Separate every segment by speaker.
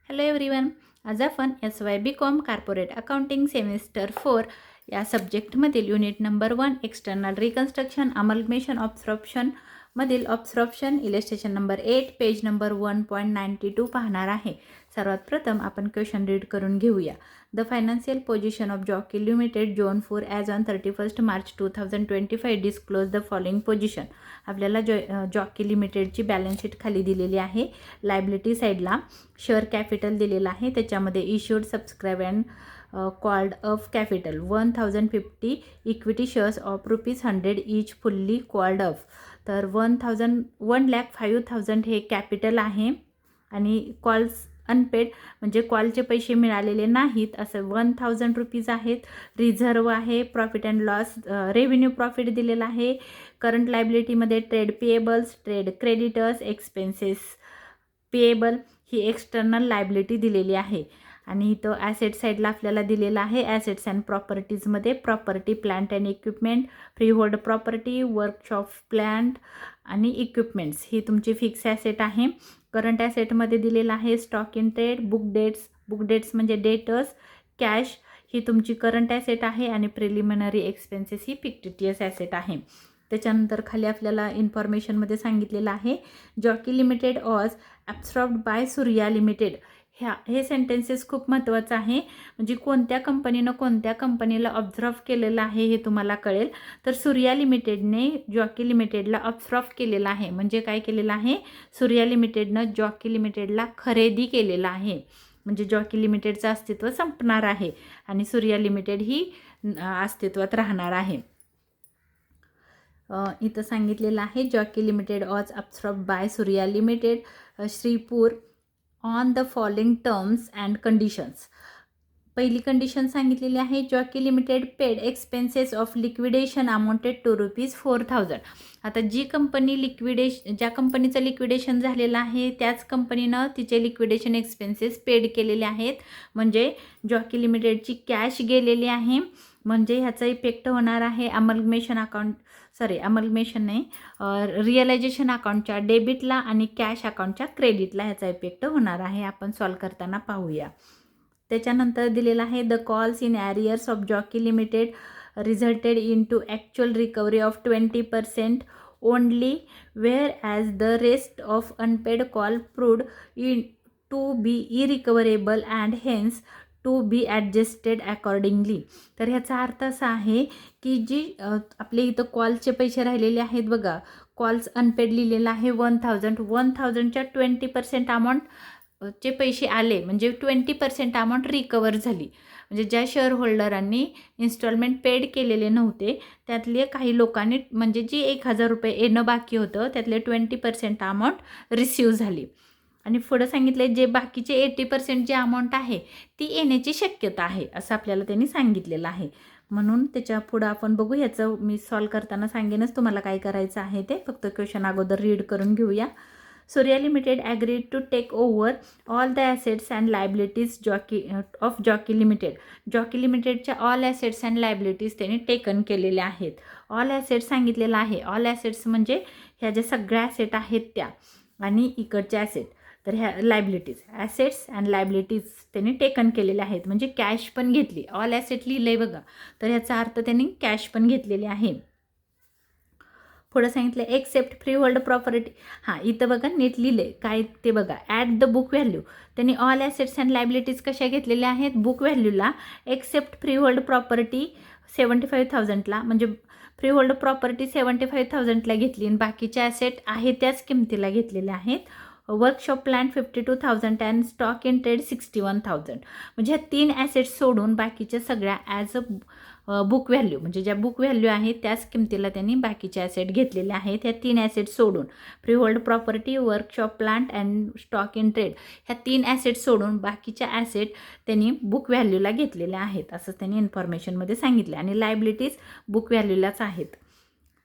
Speaker 1: Hello everyone. आज आपण SY BCom corporate accounting semester 4 या सब्जेक्टमधील युनिट नंबर 1 एक्सटर्नल रिकन्स्ट्रक्शन अमल्गमेशन ऑब्स्ट्रप्शन मधील ऑब्स्ट्रप्शन इलेस्ट्रेशन नंबर 8 पेज नंबर 1.92 पाहणार आहे. सर्वात प्रथम आपण क्वेश्चन रीड करून घेऊया. The financial position of Jockey limited zone 4 as on 31 March 2025 disclose the following position. आपल्याला जॉकी लिमिटेडची बॅलन्स शीट खाली दिलेली आहे. लायबिलिटी साईडला शेअर कॅपिटल दिलेलं आहे. त्याच्यामध्ये issued subscribe and called off capital 1050 equity shares of ₹100 each fully called off. तर 1,05,000 हे कॅपिटल आहे आणि कॉल्स अनपेड म्हणजे कॉलचे पैसे मिळालेले नाहीत असं ₹1,000 आहेत. रिझर्व आहे, profit and loss revenue profit दिलेला आहे. करंट लायबिलिटीमध्ये trade payables, trade creditors, expenses payable ही एक्सटर्नल लायबिलिटी दिलेली आहे. आणि इथं ॲसेट साईडला आपल्याला दिलेलं आहे. ॲसेट्स अँड प्रॉपर्टीजमध्ये property, plant and equipment, free hold property, workshop plant आणि इक्विपमेंट्स ही तुमची फिक्स ॲसेट आहे. करंट ॲसेटमध्ये दिलेलं आहे stock in trade, book debts म्हणजे डेटर्स, कॅश ही तुमची करंट ॲसेट आहे आणि प्रिलिमिनरी एक्सपेन्सेस ही फिक्टिटियस ॲसेट आहे. त्याच्यानंतर खाली आपल्याला इन्फॉर्मेशनमध्ये सांगितलेलं आहे Jockey limited was absorbed by Surya limited. हे सेंटेन्सेस खूप महत्त्वाचं आहे. म्हणजे कोणत्या कंपनीला ऑब्झर्व केलेलं आहे हे तुम्हाला कळेल. तर सूर्या लिमिटेडने जॉकी लिमिटेडला ऑब्झर्व केलेलं आहे. म्हणजे काय केलेलं आहे, सूर्या लिमिटेडनं जॉकी लिमिटेडला खरेदी केलेलं आहे. म्हणजे जॉकी लिमिटेडचं अस्तित्व संपणार आहे आणि सूर्या लिमिटेड ही अस्तित्वात राहणार आहे. इथं सांगितलेलं आहे Jockey limited was absorbed by Surya limited Shripur on the following terms and conditions. पहिली कंडिशन सांगितलेली आहे Jockey limited paid expenses of liquidation amounted to ₹4,000. आता ज्या कंपनीचं लिक्विडेशन झालेलं आहे त्याच कंपनीनं तिचे लिक्विडेशन एक्सपेन्सेस पेड केलेले आहेत. म्हणजे जॉकी लिमिटेडची कॅश गेलेली आहे. म्हणजे ह्याचा इफेक्ट होणार आहे रिअलायझेशन अकाउंटच्या डेबिटला आणि कॅश अकाउंटच्या क्रेडिटला ह्याचा इफेक्ट होणार आहे. आपण सॉल्व करताना पाहूया. त्याच्यानंतर दिलेला आहे the calls in arrears of Jockey limited resulted into actual recovery of 20% only whereas the rest of unpaid call proved in to be irrecoverable and hence to be adjusted accordingly. तर ह्याचा अर्थ असा आहे की जी आपले इथं कॉलचे पैसे राहिलेले आहेत बघा, कॉल्स अनपेड लिहिलेला आहे 1,000च्या 20% अमाऊंटचे पैसे आले म्हणजे 20% अमाऊंट रिकवर झाली. म्हणजे ज्या शेअर होल्डरांनी इन्स्टॉलमेंट पेड केलेले नव्हते त्यातले काही लोकांनी म्हणजे जी ₹1,000 येणं बाकी होतं त्यातले 20% अमाऊंट रिसीव झाली. आणि पुढं सांगितले जे बाकीचे 80% जे अमाऊंट आहे ती येण्याची शक्यता आहे असं आपल्याला त्यांनी सांगितलेलं आहे. म्हणून त्याच्या पुढं आपण बघू. ह्याचं मी सॉल्व करताना सांगेनच तुम्हाला काय करायचं आहे ते. फक्त क्वेश्चन अगोदर रीड करून घेऊया. Surya limited agreed to take over all the assets and liabilities Jockey limited. Jockey लिमिटेडच्या ऑल ॲसेट्स अँड लायबिलिटीज त्यांनी टेकन केलेल्या आहेत. ऑल ॲसेट्स सांगितलेलं आहे. ऑल ॲसेट्स म्हणजे ह्या ज्या सगळ्या ॲसेट आहेत त्या आणि इकडच्या ॲसेट. तर ह्या लायबिलिटीज ॲसेट्स अँड लायबिलिटीज त्यांनी टेकन केलेल्या आहेत. म्हणजे कॅश पण घेतली. ऑल ॲसेट लिहिलं आहे बघा, तर ह्याचा अर्थ त्यांनी कॅश पण घेतलेली आहे. पुढं सांगितलं एक्सेप्ट फ्री होल्ड प्रॉपर्टी. हां इथं बघा नीट लिहिले काय ते बघा. ॲट द बुक व्हॅल्यू त्यांनी ऑल ॲसेट्स अँड लायबिलिटीज कशा घेतलेल्या आहेत बुक व्हॅल्यूला. एक्सेप्ट फ्री होल्ड प्रॉपर्टी 75,000ला म्हणजे फ्री होल्ड प्रॉपर्टी 75,000ला घेतली आणि बाकीच्या ॲसेट आहे त्याच किमतीला घेतलेल्या आहेत. Workshop plant 52,000 and stock in trade 61,000. म्हणजे ह्या 3 ॲसेट्स सोडून बाकीच्या सगळ्या ॲज अ बुक व्हॅल्यू म्हणजे ज्या बुक व्हॅल्यू आहे त्याच किमतीला त्यांनी बाकीचे ॲसेट घेतलेले आहेत. ह्या 3 ॲसेट सोडून free hold property, workshop plant and stock in trade ह्या 3 ॲसेट सोडून बाकीच्या ॲसेट त्यांनी बुक व्हॅल्यूला घेतलेल्या आहेत असं त्यांनी इन्फॉर्मेशनमध्ये सांगितलं. आणि लायबिलिटीज बुक व्हॅल्यूलाच आहेत.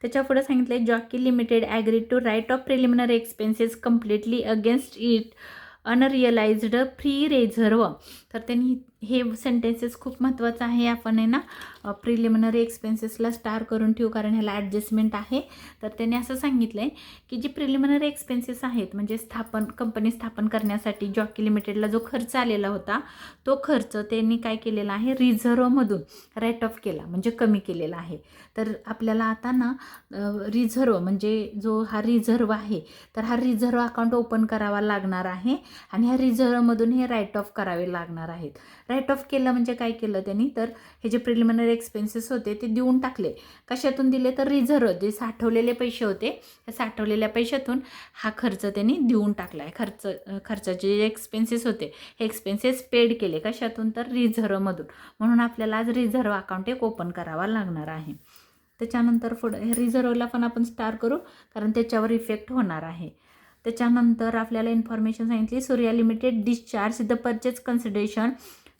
Speaker 1: त्याच्या पुढे सांगितलं Jockey limited agreed to write off preliminary expenses completely against it unrealized free reserve. तर त्यांनी हे सेंटेन्सेस खूप महत्त्वाचं आहे. आपण आहे ना प्रिलिमिनरी एक्सपेन्सेसला स्टार करून ठेवू, कारण ह्याला ॲडजस्टमेंट आहे. तर त्यांनी असं सांगितलं आहे की जी प्रिलिमिनरी एक्सपेन्सेस आहेत म्हणजे कंपनी स्थापन करण्यासाठी जॉकी लिमिटेडला जो खर्च आलेला होता तो खर्च त्यांनी काय केलेला आहे, रिझर्वमधून राईट ऑफ केला, म्हणजे कमी केलेला आहे. तर आपल्याला आता ना रिझर्व म्हणजे जो हा रिझर्व आहे तर हा रिझर्व अकाउंट ओपन करावा लागणार आहे आणि ह्या रिझर्वमधून हे राईट ऑफ करावे लागणार आहेत. राईट ऑफ केलं म्हणजे काय केलं त्यांनी, तर हे जे प्रिलिमिनरी एक्सपेन्सेस होते ते देऊन टाकले. कशातून दिले, तर रिझर्व जे साठवलेले पैसे होते त्या साठवलेल्या पैशातून हा खर्च त्यांनी देऊन टाकला आहे. खर्चाचे जे एक्सपेन्सेस होते हे एक्सपेन्सेस पेड केले. कशातून, तर रिझर्वमधून. म्हणून आपल्याला आज रिझर्व अकाउंट एक ओपन करावा लागणार आहे. त्याच्यानंतर पुढे रिझर्वला पण आपण स्टार करू, कारण त्याच्यावर इफेक्ट होणार आहे. त्याच्यानंतर आपल्याला इन्फॉर्मेशन सांगितली, Surya limited discharge the purchase consideration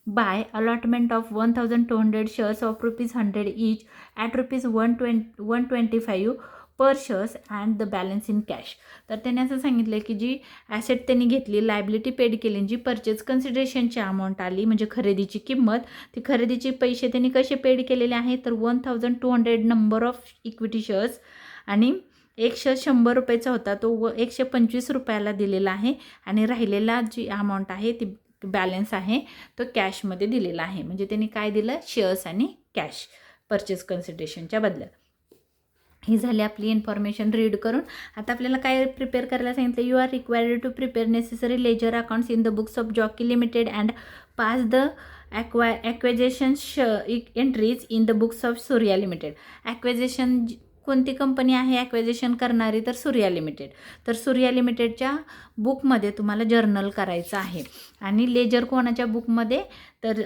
Speaker 1: by allotment of 1200 shares of ₹100 each at ₹125 per shares and the balance in cash. तर त्याने असं सांगितलं की जी ॲसेट त्यांनी घेतली, लायबिलिटी पेड केली, जी परचेस कन्सिडरेशनची अमाऊंट आली म्हणजे खरेदीची किंमत, ती खरेदीचे पैसे त्यांनी कसे पेड केलेले आहेत, तर 1200 नंबर ऑफ इक्विटी शेअर्स आणि एक शेअर ₹100 होता तो ₹125 दिलेला आहे आणि राहिलेला जी अमाऊंट आहे ती बॅलन्स आहे तो कॅशमध्ये दिलेला आहे. म्हणजे त्यांनी काय दिलं, शेअर्स आणि कॅश परचेस कन्सिडरेशनच्या बदल्यात. ही झाली आपली इन्फॉर्मेशन रीड करून. आता आपल्याला काय प्रिपेअर करायला सांगितलं, you are required to prepare necessary ledger accounts in the books of Jockey limited and pass the acquisition entries in the books of Surya limited. Acquisition कोणती कंपनी आहे ॲक्वेजेशन करणारी, तर सूर्या लिमिटेड. तर सूर्या लिमिटेडच्या बुकमध्ये तुम्हाला जर्नल करायचं आहे. आणि लेजर कोणाच्या बुकमध्ये, तर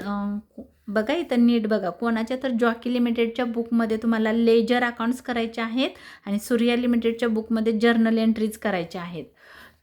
Speaker 1: बघा इथं नीट बघा कोणाच्या, तर जॉकी लिमिटेडच्या बुकमध्ये तुम्हाला लेजर अकाउंट्स करायचे आहेत आणि सूर्या लिमिटेडच्या बुकमध्ये जर्नल एंट्रीज करायच्या आहेत.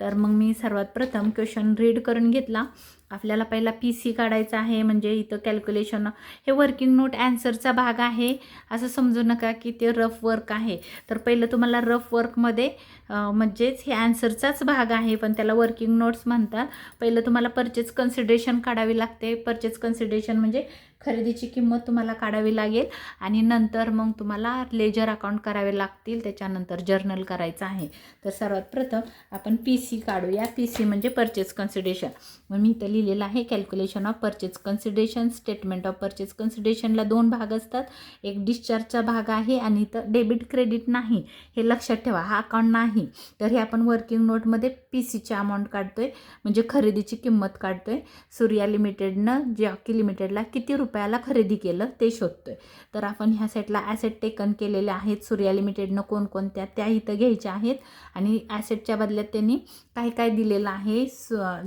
Speaker 1: तर मग मी सर्वात प्रथम क्वेश्चन रीड करून घेतला. आपल्याला पहिला PC काढायचा आहे, म्हणजे इथं कॅल्क्युलेशन, हे वर्किंग नोट ॲन्सरचा भाग आहे असं समजू नका की ते रफ वर्क आहे. तर पहिलं तुम्हाला रफ वर्कमध्ये म्हणजेच हे ॲन्सरचाच भाग आहे पण त्याला वर्किंग नोट्स म्हणतात. पहिलं तुम्हाला परचेस कन्सिडरेशन काढावी लागते. परचेस कन्सिडरेशन म्हणजे खरेदीची किंमत तुम्हाला काढावी लागेल आणि नंतर मग तुम्हाला लेजर अकाउंट करावे लागतील, त्याच्यानंतर जर्नल करायचं आहे. तर सर्वात प्रथम आपण PC काढूया. PC म्हणजे परचेस कन्सिडरेशन. मग मी इथं लिहिलेलं आहे calculation of purchase consideration. Statement of purchase कन्सिडरेशनला 2 भाग असतात, एक डिस्चार्जचा भाग आहे आणि इथं डेबिट क्रेडिट नाही, हे लक्षात ठेवा, हा अकाउंट नाही. तर हे आपण वर्किंग नोटमध्ये PCची अमाऊंट काढतोय म्हणजे खरेदीची किंमत काढतोय. सूर्या लिमिटेडनं जॉकी लिमिटेडला किती रुपयाला खरेदी केलं ते शोधतोय. तर आपण ह्या सेटला ॲसेट टेकन केलेले आहेत सूर्या लिमिटेडनं कोणकोणत्या त्या इथं घ्यायच्या आहेत आणि ॲसेटच्या बदल्यात त्यांनी काय काय दिलेलं आहे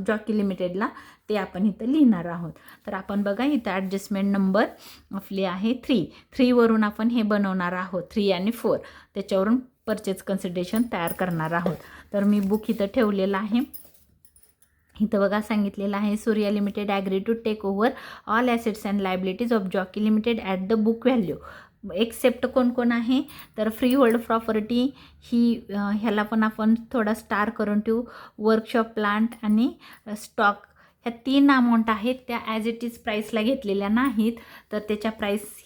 Speaker 1: जॉकी लिमिटेडला ते आपण इथं लिहिणार आहोत. तर आपण बघा इथं ॲडजस्टमेंट नंबर आपली आहे 3 वरून आपण हे बनवणार आहोत. 3 आणि 4 त्याच्यावरून परचेस कन्सिडरेशन तयार करणार आहोत. तर मी बुक इथं ठेवलेलं आहे. इथं बघा सांगितलेलं आहे, Surya limited agree to take over all assets and liabilities of Jockey limited at the book value. Except कोण कोण आहे, तर फ्री होल्ड प्रॉपर्टी ही ह्याला पण आपण थोडा स्टार करून ठेवू. वर्कशॉप प्लांट आणि स्टॉक ह्या 3 अमाऊंट आहेत त्या ॲज इट इज प्राईसला घेतलेल्या नाहीत, तर त्याच्या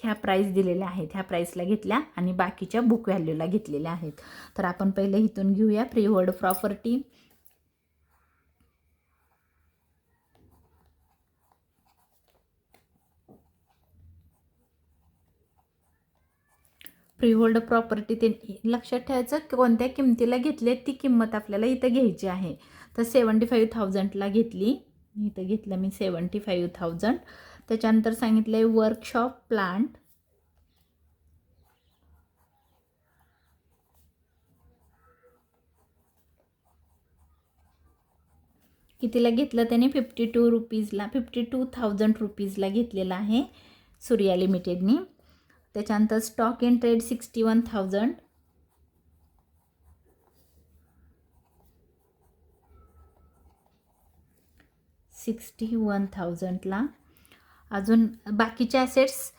Speaker 1: ह्या प्राईस दिलेल्या आहेत, ह्या प्राईसला घेतल्या आणि बाकीच्या बुक व्हॅल्यूला घेतलेल्या आहेत. तर आपण पहिले इथून घेऊया free hold property. Freehold property ते लक्षात ठेवायचं कोणत्या किमतीला घेतले ती किंमत आपल्याला इथं घ्यायची आहे. तर 75,000ला घेतली, इथं घेतलं मी 75,000. त्याच्यानंतर सांगितलं आहे वर्कशॉप प्लांट कितीला घेतलं त्याने, 52,000 रुपीजला घेतलेला आहे सूर्या लिमिटेडनी. त्याच्यानंतर स्टॉक इन ट्रेड 61,000. $61,000ला. अजून बाकीचे ॲसेट्स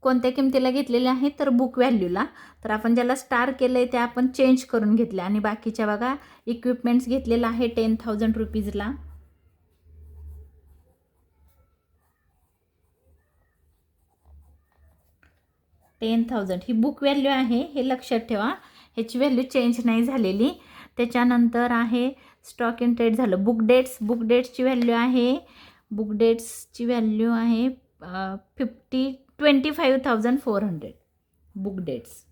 Speaker 1: कोणत्या किमतीला घेतलेले आहेत, तर बुक व्हॅल्यूला. तर आपण ज्याला स्टार केलं आहे ते आपण चेंज करून घेतले आणि बाकीच्या बघा इक्विपमेंट्स घेतलेला आहे 10,000 रुपीजला. 10,000 ही बुक व्हॅल्यू आहे, हे लक्षात ठेवा, ह्याची व्हॅल्यू चेंज नाही झालेली. त्याच्यानंतर आहे स्टॉक इन ट्रेड झालं. बुक डेट्सची व्हॅल्यू आहे, बुक डेट्सची व्हॅल्यू आहे 25,400 बुक डेट्स.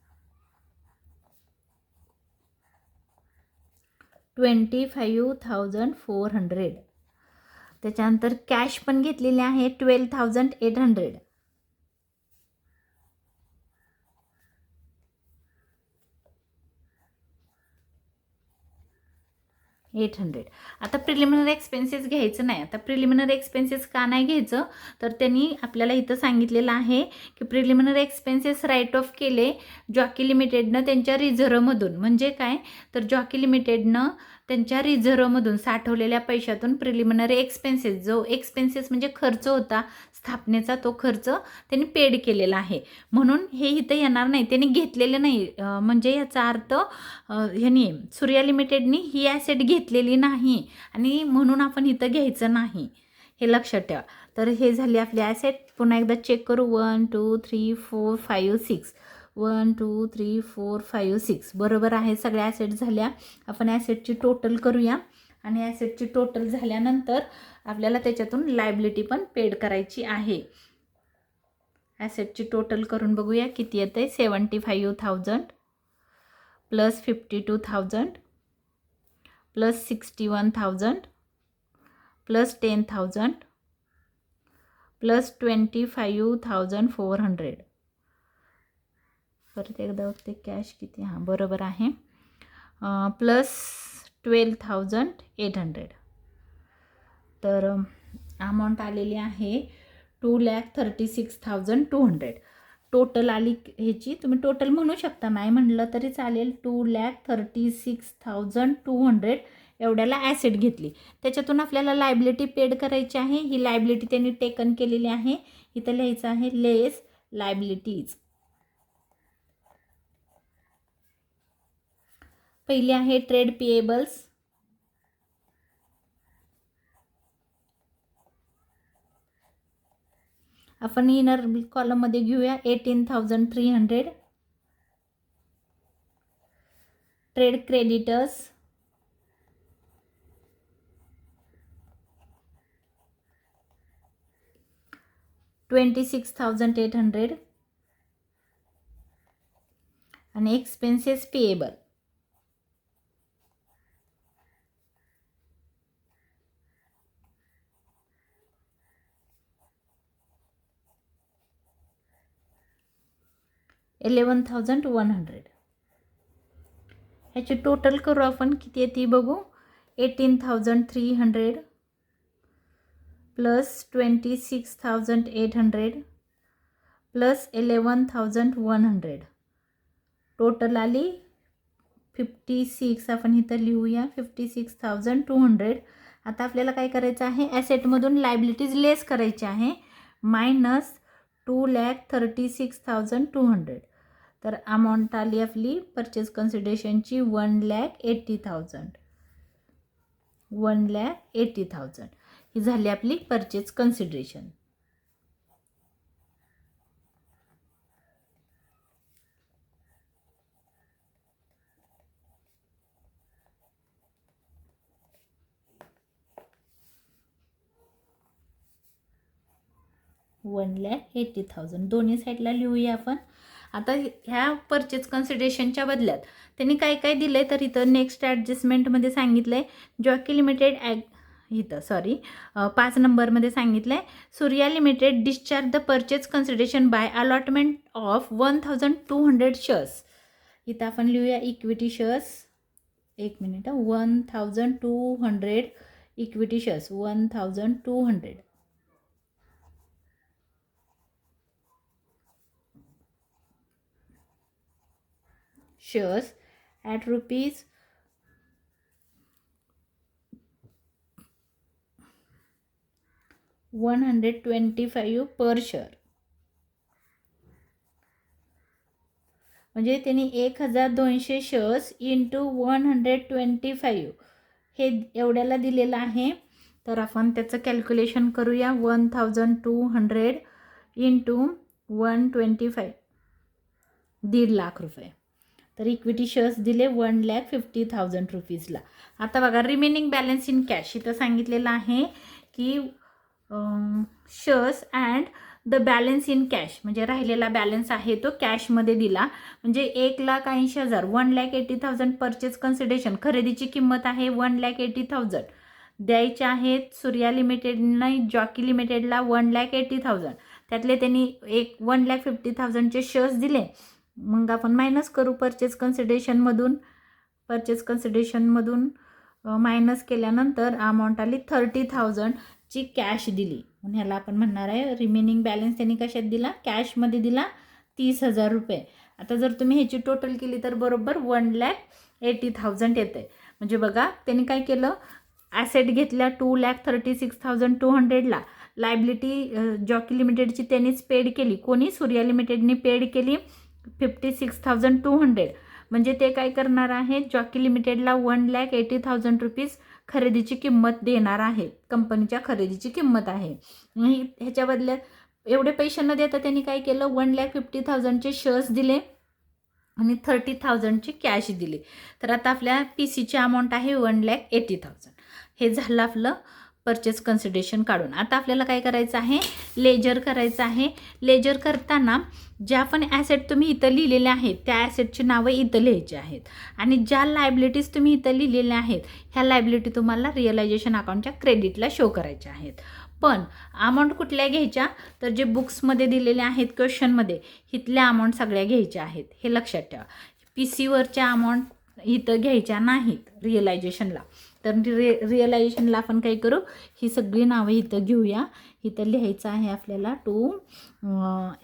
Speaker 1: 25,400. त्याच्यानंतर कॅश पण घेतलेली आहे 12,800. आता प्रिलिमिनरी एक्सपेन्सेस घ्यायचं नाही. आता प्रिलिमिनरी एक्सपेन्सेस का नाही घ्यायचं, तर त्यांनी आपल्याला इथं सांगितलेलं आहे की प्रिलिमिनरी एक्सपेन्सेस राईट ऑफ केले जॉकी लिमिटेडनं त्यांच्या रिझर्वमधून. म्हणजे काय, तर जॉकी लिमिटेडनं त्यांच्या रिझर्वमधून साठवलेल्या पैशातून प्रिलिमिनरी एक्सपेन्सेस, जो एक्सपेन्सेस म्हणजे खर्च होता स्थापनेचा, तो खर्च त्यांनी पेड केलेला आहे. म्हणून हे इथं येणार नाही, त्यांनी घेतलेले नाही. म्हणजे याचा अर्थ ह्यांनी सूर्या लिमिटेडनी ही ॲसेट घेतलेली नाही आणि म्हणून आपण इथं घ्यायचं नाही, हे लक्षात ठेवा. तर हे झाली आपली ॲसेट. पुन्हा एकदा चेक करू. 1 2 3 4 5 6 1 2 3 4 5 6 बरोबर आहे. सगळ्या ॲसेट झाल्या. आपण ॲसेटची टोटल करूया आणि ॲसेटची टोटल झाल्यानंतर आपल्याला त्याच्यातून लायबिलिटी पण पेड करायची आहे. ॲसेटची टोटल करून बघूया किती येते. 75,000 प्लस 52,000 प्लस 61,000 प्लस 10,000 प्लस 25,400. परत एकदा बघते कॅश किती. हां बरोबर आहे. प्लस 12,800. तर अमाऊंट आलेली आहे 2,36,200. टोटल आली ह्याची, तुम्ही टोटल म्हणू शकता, नाही म्हणलं तरी चालेल. 2,36,200 एवढ्याला ॲसेट घेतली. त्याच्यातून आपल्याला लायबिलिटी पेड करायची आहे. ही लायबिलिटी त्यांनी टेकन केलेली आहे. इथं लिहायचं आहे लेस लायबिलिटीज. पहिली आहे ट्रेड पेएबल्स. आपण इनर कॉलममध्ये घेऊया 18,300. ट्रेड क्रेडिटर्स 26,800 आणि एक्सपेन्सेस पेएबल 11,100. ह्याची टोटल करू आपण, किती येते बघू. 18,300 प्लस 26,800 प्लस 11,100. टोटल आली 56. आपण इथं लिहूया 56,200. आता आपल्याला काय करायचं आहे, ॲसेटमधून लायबिलिटीज लेस करायची आहे. मायनस 2,36,200. तर अमाऊंट आली आपली परचेस कन्सिडरेशनची 1,80,000. 1,80,000 ही झाली आपली परचेस कन्सिडरेशन. $1,80,000 दोन्ही साईडला लिहूया आपण. आता ह्या परचेस कन्सिडरेशनच्या बदल्यात त्यांनी काय काय दिलं आहे, तर इथं नेक्स्ट ॲडजस्टमेंटमध्ये सांगितलं आहे जॉकी लिमिटेड इथं 5 नंबरमध्ये सांगितलं आहे Surya limited discharge the purchase consideration by allotment of 1,200 shares. इथं आपण लिहूया equity shares. 1 minute. 1,200 equity shares. 1,200 shares at rupees 125 per share. म्हणजे त्यांनी 1,200 शेअर्स इंटू 125 हे एवढ्याला दिलेलं आहे. तर आपण त्याचं कॅल्क्युलेशन करूया. 1,200 इंटू 125 1,50,000 रुपये. तर इक्विटी शेअर्स दिले 1,50,000 रुपीजला. आता बघा रिमेनिंग बॅलन्स इन कॅश इथं सांगितलेलं आहे की shares and the balance in cash, म्हणजे राहिलेला बॅलन्स आहे तो कॅशमध्ये दिला. म्हणजे 1,80,000 1,80,000 परचेस कन्सिडरेशन, खरेदीची किंमत आहे 1,80,000 द्यायचे आहेत. सूर्या लिमिटेडने जॉकी लिमिटेडला 1,80,000, त्यातले त्यांनी 1,50,000चे शेअर्स दिले. मग आपण मायनस करू परचेस कन्सिडरेशनमधून मायनस केल्यानंतर अमाऊंट आली 30,000ची कॅश दिली. म्हणून ह्याला आपण म्हणणार आहे रिमेनिंग बॅलन्स त्यांनी कशात दिला, कॅशमध्ये दिला 30,000 रुपये. आता जर तुम्ही ह्याची टोटल केली तर बरोबर 1,80,000 येते. म्हणजे बघा त्यांनी काय केलं, ॲसेट घेतल्या 2,36,200ला, लायबिलिटी जॉकी लिमिटेडची त्यांनीच पेड केली. कोणी, सूर्या लिमिटेडनी पेड केली 56,200. म्हणजे ते काय करणार आहेत, जॉकी लिमिटेडला 1,80,000 रुपीज खरेदीची किंमत देणार आहेत, कंपनीच्या खरेदीची किंमत आहे. ह्याच्या बदल्यात एवढे पैसे न देता त्यांनी काय केलं, 1,50,000चे शेअर्स दिले आणि 30,000ची कॅश दिली. तर आता आपल्या PCची अमाऊंट आहे 1,80,000. हे झालं आपलं परचेस कन्सिडरेशन काढून. आता आपल्याला काय करायचं आहे, लेजर करायचं आहे. लेजर करताना ज्या पण ॲसेट तुम्ही इथं लिहिलेल्या आहेत त्या ॲसेटची नावं इथं लिहायची आहेत आणि ज्या लायबिलिटीज तुम्ही इथं लिहिलेल्या आहेत ह्या लायबिलिटी तुम्हाला रिअलायझेशन अकाउंटच्या क्रेडिटला शो करायच्या आहेत. पण अमाऊंट कुठल्या घ्यायच्या, तर जे बुक्समध्ये दिलेले आहेत क्वेश्चनमध्ये इथल्या अमाऊंट सगळ्या घ्यायच्या आहेत, हे लक्षात ठेवा. PCवरच्या अमाऊंट इथं घ्यायच्या नाहीत रिअलायझेशनला. तर रिअलायझेशनला आपण काय करू, ही सगळी नावं इथं घेऊया. इथं लिहायचं आहे आपल्याला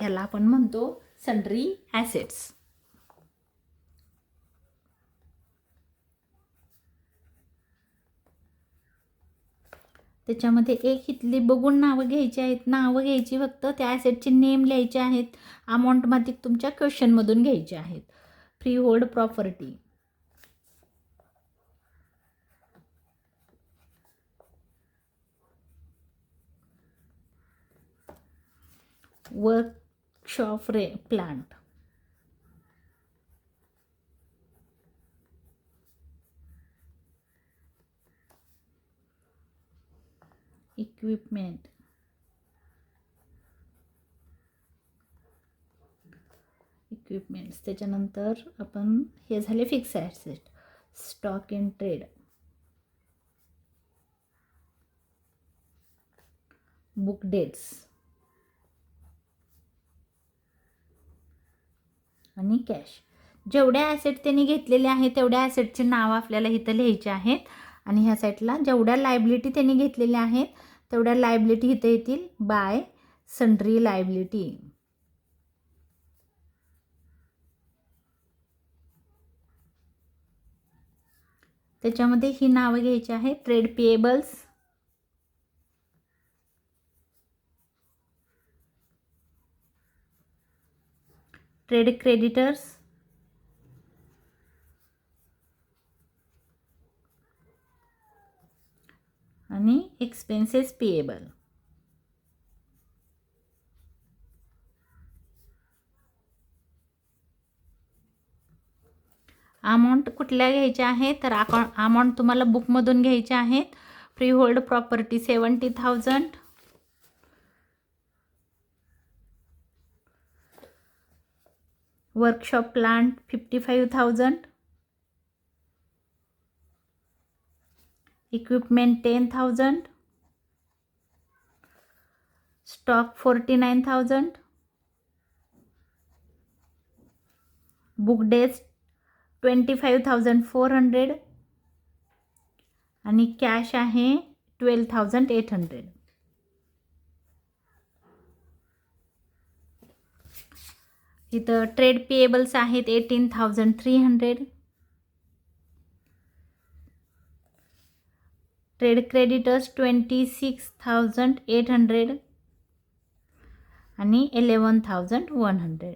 Speaker 1: याला आपण म्हणतो सन्ड्री ॲसेट्स. त्याच्यामध्ये एक इथली बघून नावं घ्यायची आहेत, नावं घ्यायची फक्त, त्या ॲसेटचे नेम लिहायचे आहेत. अमाऊंटमध्ये तुमच्या क्वेश्चनमधून घ्यायचे आहेत. Free hold property, workshop plant, equipments, त्याच्यानंतर आपण हे झाले fix asset, stock in trade, book debts आणि कॅश. जेवढ्या ॲसेट त्यांनी घेतलेले आहेत तेवढ्या ॲसेटचे नाव आपल्याला इथं लिहायचे आहेत आणि ह्या साईडला जेवढ्या लायबिलिटी त्यांनी घेतलेल्या आहेत तेवढ्या लायबिलिटी इथं येतील बाय सन्ड्री लायबिलिटी. त्याच्यामध्ये ही नावं घ्यायची आहेत, ट्रेड पेएबल्स, ट्रेड क्रेडिटर्स, आणि एक्सपेन्सेस पेएबल. अमाऊंट कुठल्या घ्यायच्या आहेत, तर अमाऊंट तुम्हाला बुकमधून घ्यायच्या आहेत. Free hold property 70,000, workshop plant 55,000, equipment 10,000, stock 49,000, book days 25,400 आणि कॅश आहे 12,800. इथं ट्रेड पेएबल्स आहेत 18,300, ट्रेड क्रेडिटर्स 26,800 आणि 11,100.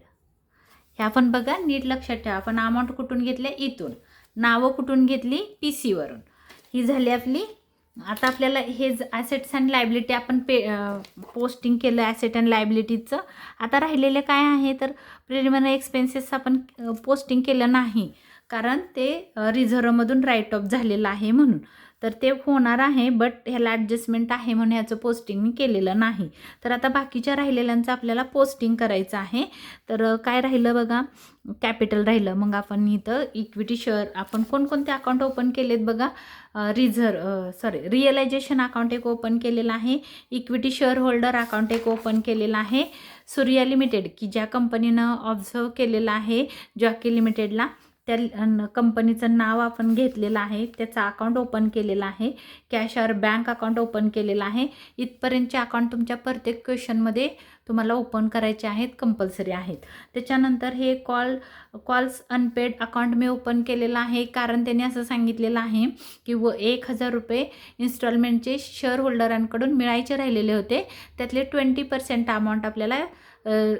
Speaker 1: हे आपण बघा नीट लक्षात ठेवा. आपण अमाऊंट कुठून घेतले, इथून. नावं कुठून घेतली, PCवरून. ही झाली आपली आता आपल्याला हे ॲसेट्स अँड लायबिलिटी आपण पोस्टिंग केलं ॲसेट अँड लायबिलिटीचं. आता राहिलेले काय आहे तर प्रिलिमिनरी एक्सपेन्सेस आपण पोस्टिंग केलं नाही, कारण ते रिझर्वमधून राईट ऑफ झालेलं आहे म्हणून. तर ते होणार आहे, बट ह्याला ॲडजस्टमेंट आहे म्हणून ह्याचं पोस्टिंग मी केलेलं नाही. तर आता बाकीच्या राहिलेल्यांचं आपल्याला पोस्टिंग करायचं आहे. तर काय राहिलं बघा, कॅपिटल राहिलं. मग आपण इथं इक्विटी शेअर आपण कोणकोणते अकाउंट ओपन केलेत बघा. रिअलायझेशन अकाउंट एक ओपन केलेलं आहे. इक्विटी शेअर होल्डर अकाउंट एक ओपन केलेलं आहे. सूर्या लिमिटेड की ज्या कंपनीनं ऑब्झर्व केलेलं आहे जॉकी लिमिटेडला, त्या कंपनीचं नाव आपण घेतलेलं आहे, त्याचं अकाउंट ओपन केलेलं आहे. Cash or bank account open केलेलं आहे. इथपर्यंतचे अकाउंट तुमच्या प्रत्येक क्वेश्चनमध्ये तुम्हाला ओपन करायचे आहेत, कंपल्सरी आहेत. त्याच्यानंतर हे कॉल्स अनपेड अकाउंट मी ओपन केलेलं आहे, कारण त्यांनी असं सांगितलेलं आहे की 1,000 रुपये इन्स्टॉलमेंटचे शेअर होल्डरांकडून मिळायचे राहिलेले होते, त्यातले 20% अमाऊंट आपल्याला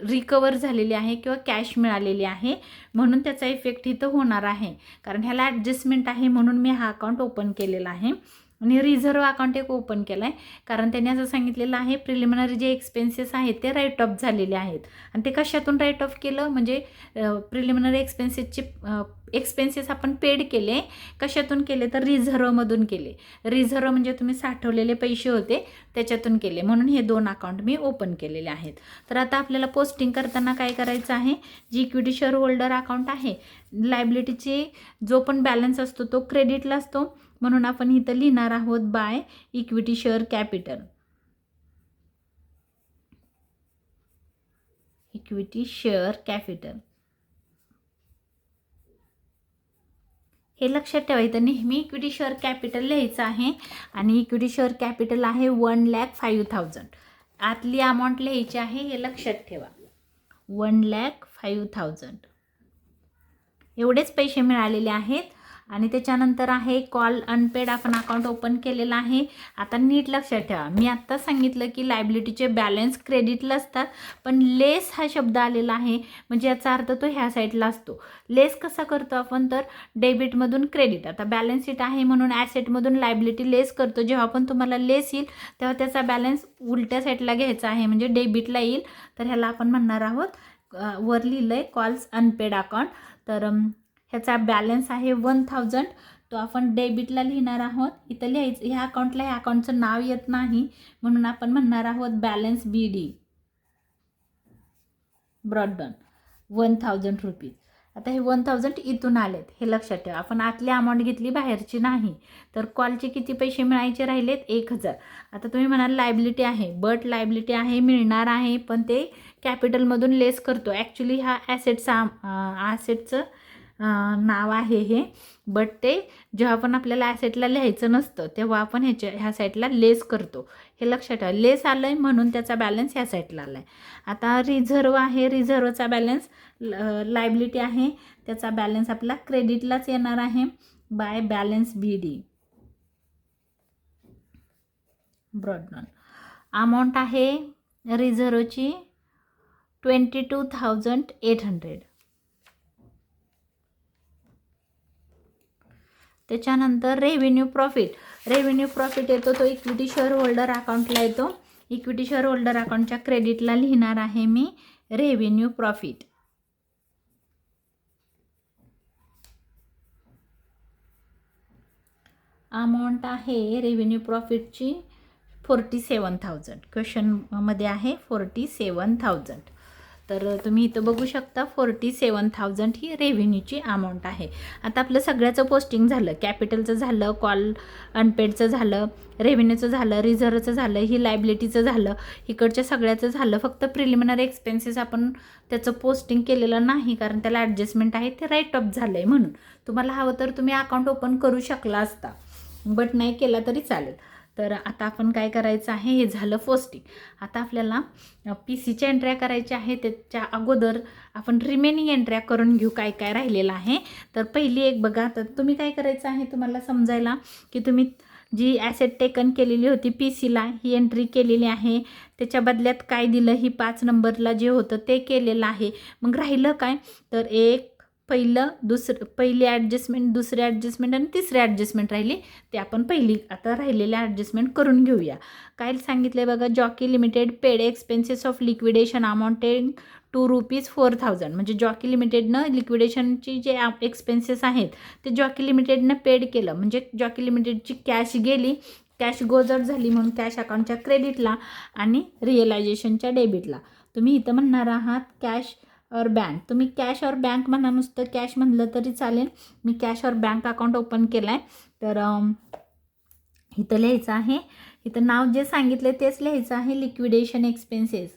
Speaker 1: रिकवर झालेली आहे किंवा कॅश मिळालेली आहे, म्हणून त्याचा इफेक्ट इथं होणार आहे. कारण ह्याला ॲडजस्टमेंट आहे म्हणून मी हा अकाउंट ओपन केलेला आहे. आणि रिझर्व अकाउंट एक ओपन केला आहे, कारण त्यांनी असं सांगितलेलं आहे प्रिलिमिनरी जे एक्सपेन्सेस आहेत ते राईट ऑफ झालेले आहेत. आणि ते कशातून राईट ऑफ केलं म्हणजे प्रिलिमिनरी एक्सपेन्सेस आपण पेड केले. कशातून केले तर रिझर्वमधून केले. रिझर्व म्हणजे तुम्ही साठवलेले पैसे होते त्याच्यातून केले, म्हणून हे 2 अकाउंट मी ओपन केलेले आहेत. तर आता आपल्याला पोस्टिंग करताना काय करायचं आहे, जी इक्विटी शेअर होल्डर अकाउंट आहे, लायबिलिटीची जो पण बॅलन्स असतो तो क्रेडिटला असतो, म्हणून आपण इथं लिहिणार आहोत by equity share capital. Equity share capital हे लक्षात ठेवायचं, नेहमी इक्विटी शेअर कॅपिटल लिहायचं आहे. आणि इक्विटी शेअर कॅपिटल आहे 1,05,000. आतली अमाऊंट लिहायची आहे, हे लक्षात ठेवा. 1,05,000 एवढेच पैसे मिळालेले आहेत. आणि त्याच्यानंतर आहे कॉल अनपेड आपण अकाउंट ओपन केलेलं आहे. आता नीट लक्षात ठेवा, मी आत्ता सांगितलं की लायबिलिटीचे बॅलन्स क्रेडिटला असतात, पण लेस हा शब्द आलेला आहे म्हणजे याचा अर्थ तो ह्या साईडला असतो. लेस कसा करतो आपण तर डेबिटमधून क्रेडिट. आता बॅलन्स शीट आहे म्हणून ॲसेटमधून लायबिलिटी लेस करतो. जेव्हा पण तुम्हाला लेस येईल तेव्हा त्याचा बॅलन्स उलट्या साईडला घ्यायचा आहे म्हणजे डेबिटला येईल. तर ह्याला आपण म्हणणार आहोत, वर लिहिलं आहे कॉल्स अनपेड अकाउंट. तर ह्याचा बॅलन्स आहे 1,000, तो आपण डेबिटला लिहिणार आहोत. इथं लिहायचं, ह्या अकाउंटला ह्या अकाउंटचं नाव येत नाही म्हणून आपण म्हणणार आहोत बॅलन्स BD ब्रॉडबँड 1,000 रुपीज. आता हे 1,000 इथून आलेत हे लक्षात ठेवा. आपण आतली अमाऊंट घेतली, बाहेरची नाही. तर कॉलचे किती पैसे मिळायचे राहिलेत 1,000. आता तुम्ही म्हणाल लायबिलिटी आहे, बट लायबिलिटी आहे मिळणार आहे, पण ते कॅपिटलमधून लेस करतो. ॲक्च्युली हा ॲसेटचं नाव आहे हे, बट ते जेव्हा आपण आपल्याला ॲसेटला लिहायचं नसतं तेव्हा आपण ह्या साईडला लेस करतो, हे लक्षात ठेवा. लेस आलं आहे म्हणून त्याचा बॅलन्स ह्या साईडला आला आहे. आता रिझर्व आहे, रिझर्वचा बॅलन्स लायबिलिटी आहे, त्याचा बॅलन्स आपला क्रेडिटलाच येणार आहे by balance BD broadband. Amount आहे रिझर्वची 22,800. त्याच्यानंतर रेव्हेन्यू प्रॉफिट येतो, तो इक्विटी शेअर होल्डर अकाउंटला येतो. इक्विटी शेअर होल्डर अकाउंटच्या क्रेडिटला लिहिणार आहे मी रेव्हेन्यू प्रॉफिट. अमाऊंट आहे रेव्हेन्यू प्रॉफिटची 47,000. क्वेश्चनमध्ये आहे 47,000. तर तुम्ही इथं बघू शकता 47,000 ही रेव्हेन्यूची अमाऊंट आहे. आता आपलं सगळ्याचं पोस्टिंग झालं, कॅपिटलचं झालं, कॉल अनपेडचं झालं, रेव्हेन्यूचं झालं, रिझर्वचं झालं, ही लायबिलिटीचं झालं, इकडच्या सगळ्याचं झालं. फक्त प्रिलिमिनरी एक्सपेन्सेस आपण त्याचं पोस्टिंग केलेलं नाही, कारण त्याला ॲडजस्टमेंट आहे, ते राईट ऑफ झालं आहे म्हणून. तुम्हाला हवं तर तुम्ही अकाउंट ओपन करू शकला असता, बट नाही केला तरी चालेल. तर आता आपण काय करायचं आहे, हे झालं पोस्टिंग. आता आपल्याला PCच्या एंट्र्या करायच्या आहे. त्याच्या अगोदर आपण रिमेनिंग एंट्र्या करून घेऊ, काय काय राहिलेलं आहे. तर पहिली एक बघा, तर तुम्ही काय करायचं आहे तुम्हाला समजायला, की तुम्ही जी ॲसेट टेकन केलेली होती PCला ही एंट्री केलेली आहे, त्याच्या बदल्यात काय दिलं ही 5 नंबरला जे होतं ते केलेलं आहे. मग राहिलं काय तर 1 पहिली ॲडजस्टमेंट, दुसरी ॲडजस्टमेंट आणि तिसरी ॲडजस्टमेंट राहिली. ते आपण आता राहिलेल्या ॲडजस्टमेंट करून घेऊया. काय सांगितलं आहे बघा, Jockey limited paid expenses of liquidation amounted to ₹4,000. म्हणजे जॉकी लिमिटेडनं लिक्विडेशनची जे एक्सपेन्सेस आहेत ते जॉकी लिमिटेडनं पेड केलं. म्हणजे जॉकी लिमिटेडची कॅश गेली, कॅश गोजट झाली म्हणून कॅश अकाउंटच्या क्रेडिटला आणि रिअलायझेशनच्या डेबिटला. तुम्ही इथं म्हणणार आहात कॅश और बँक. तुम्ही कॅश और बँक म्हणा, नुसतं कॅश म्हणलं तरी चालेल. मी कॅश और बँक अकाउंट ओपन केलं आहे. तर इथं लिहायचं आहे, इथं नाव जे सांगितले तेच लिहायचं आहे, लिक्विडेशन एक्सपेन्सेस.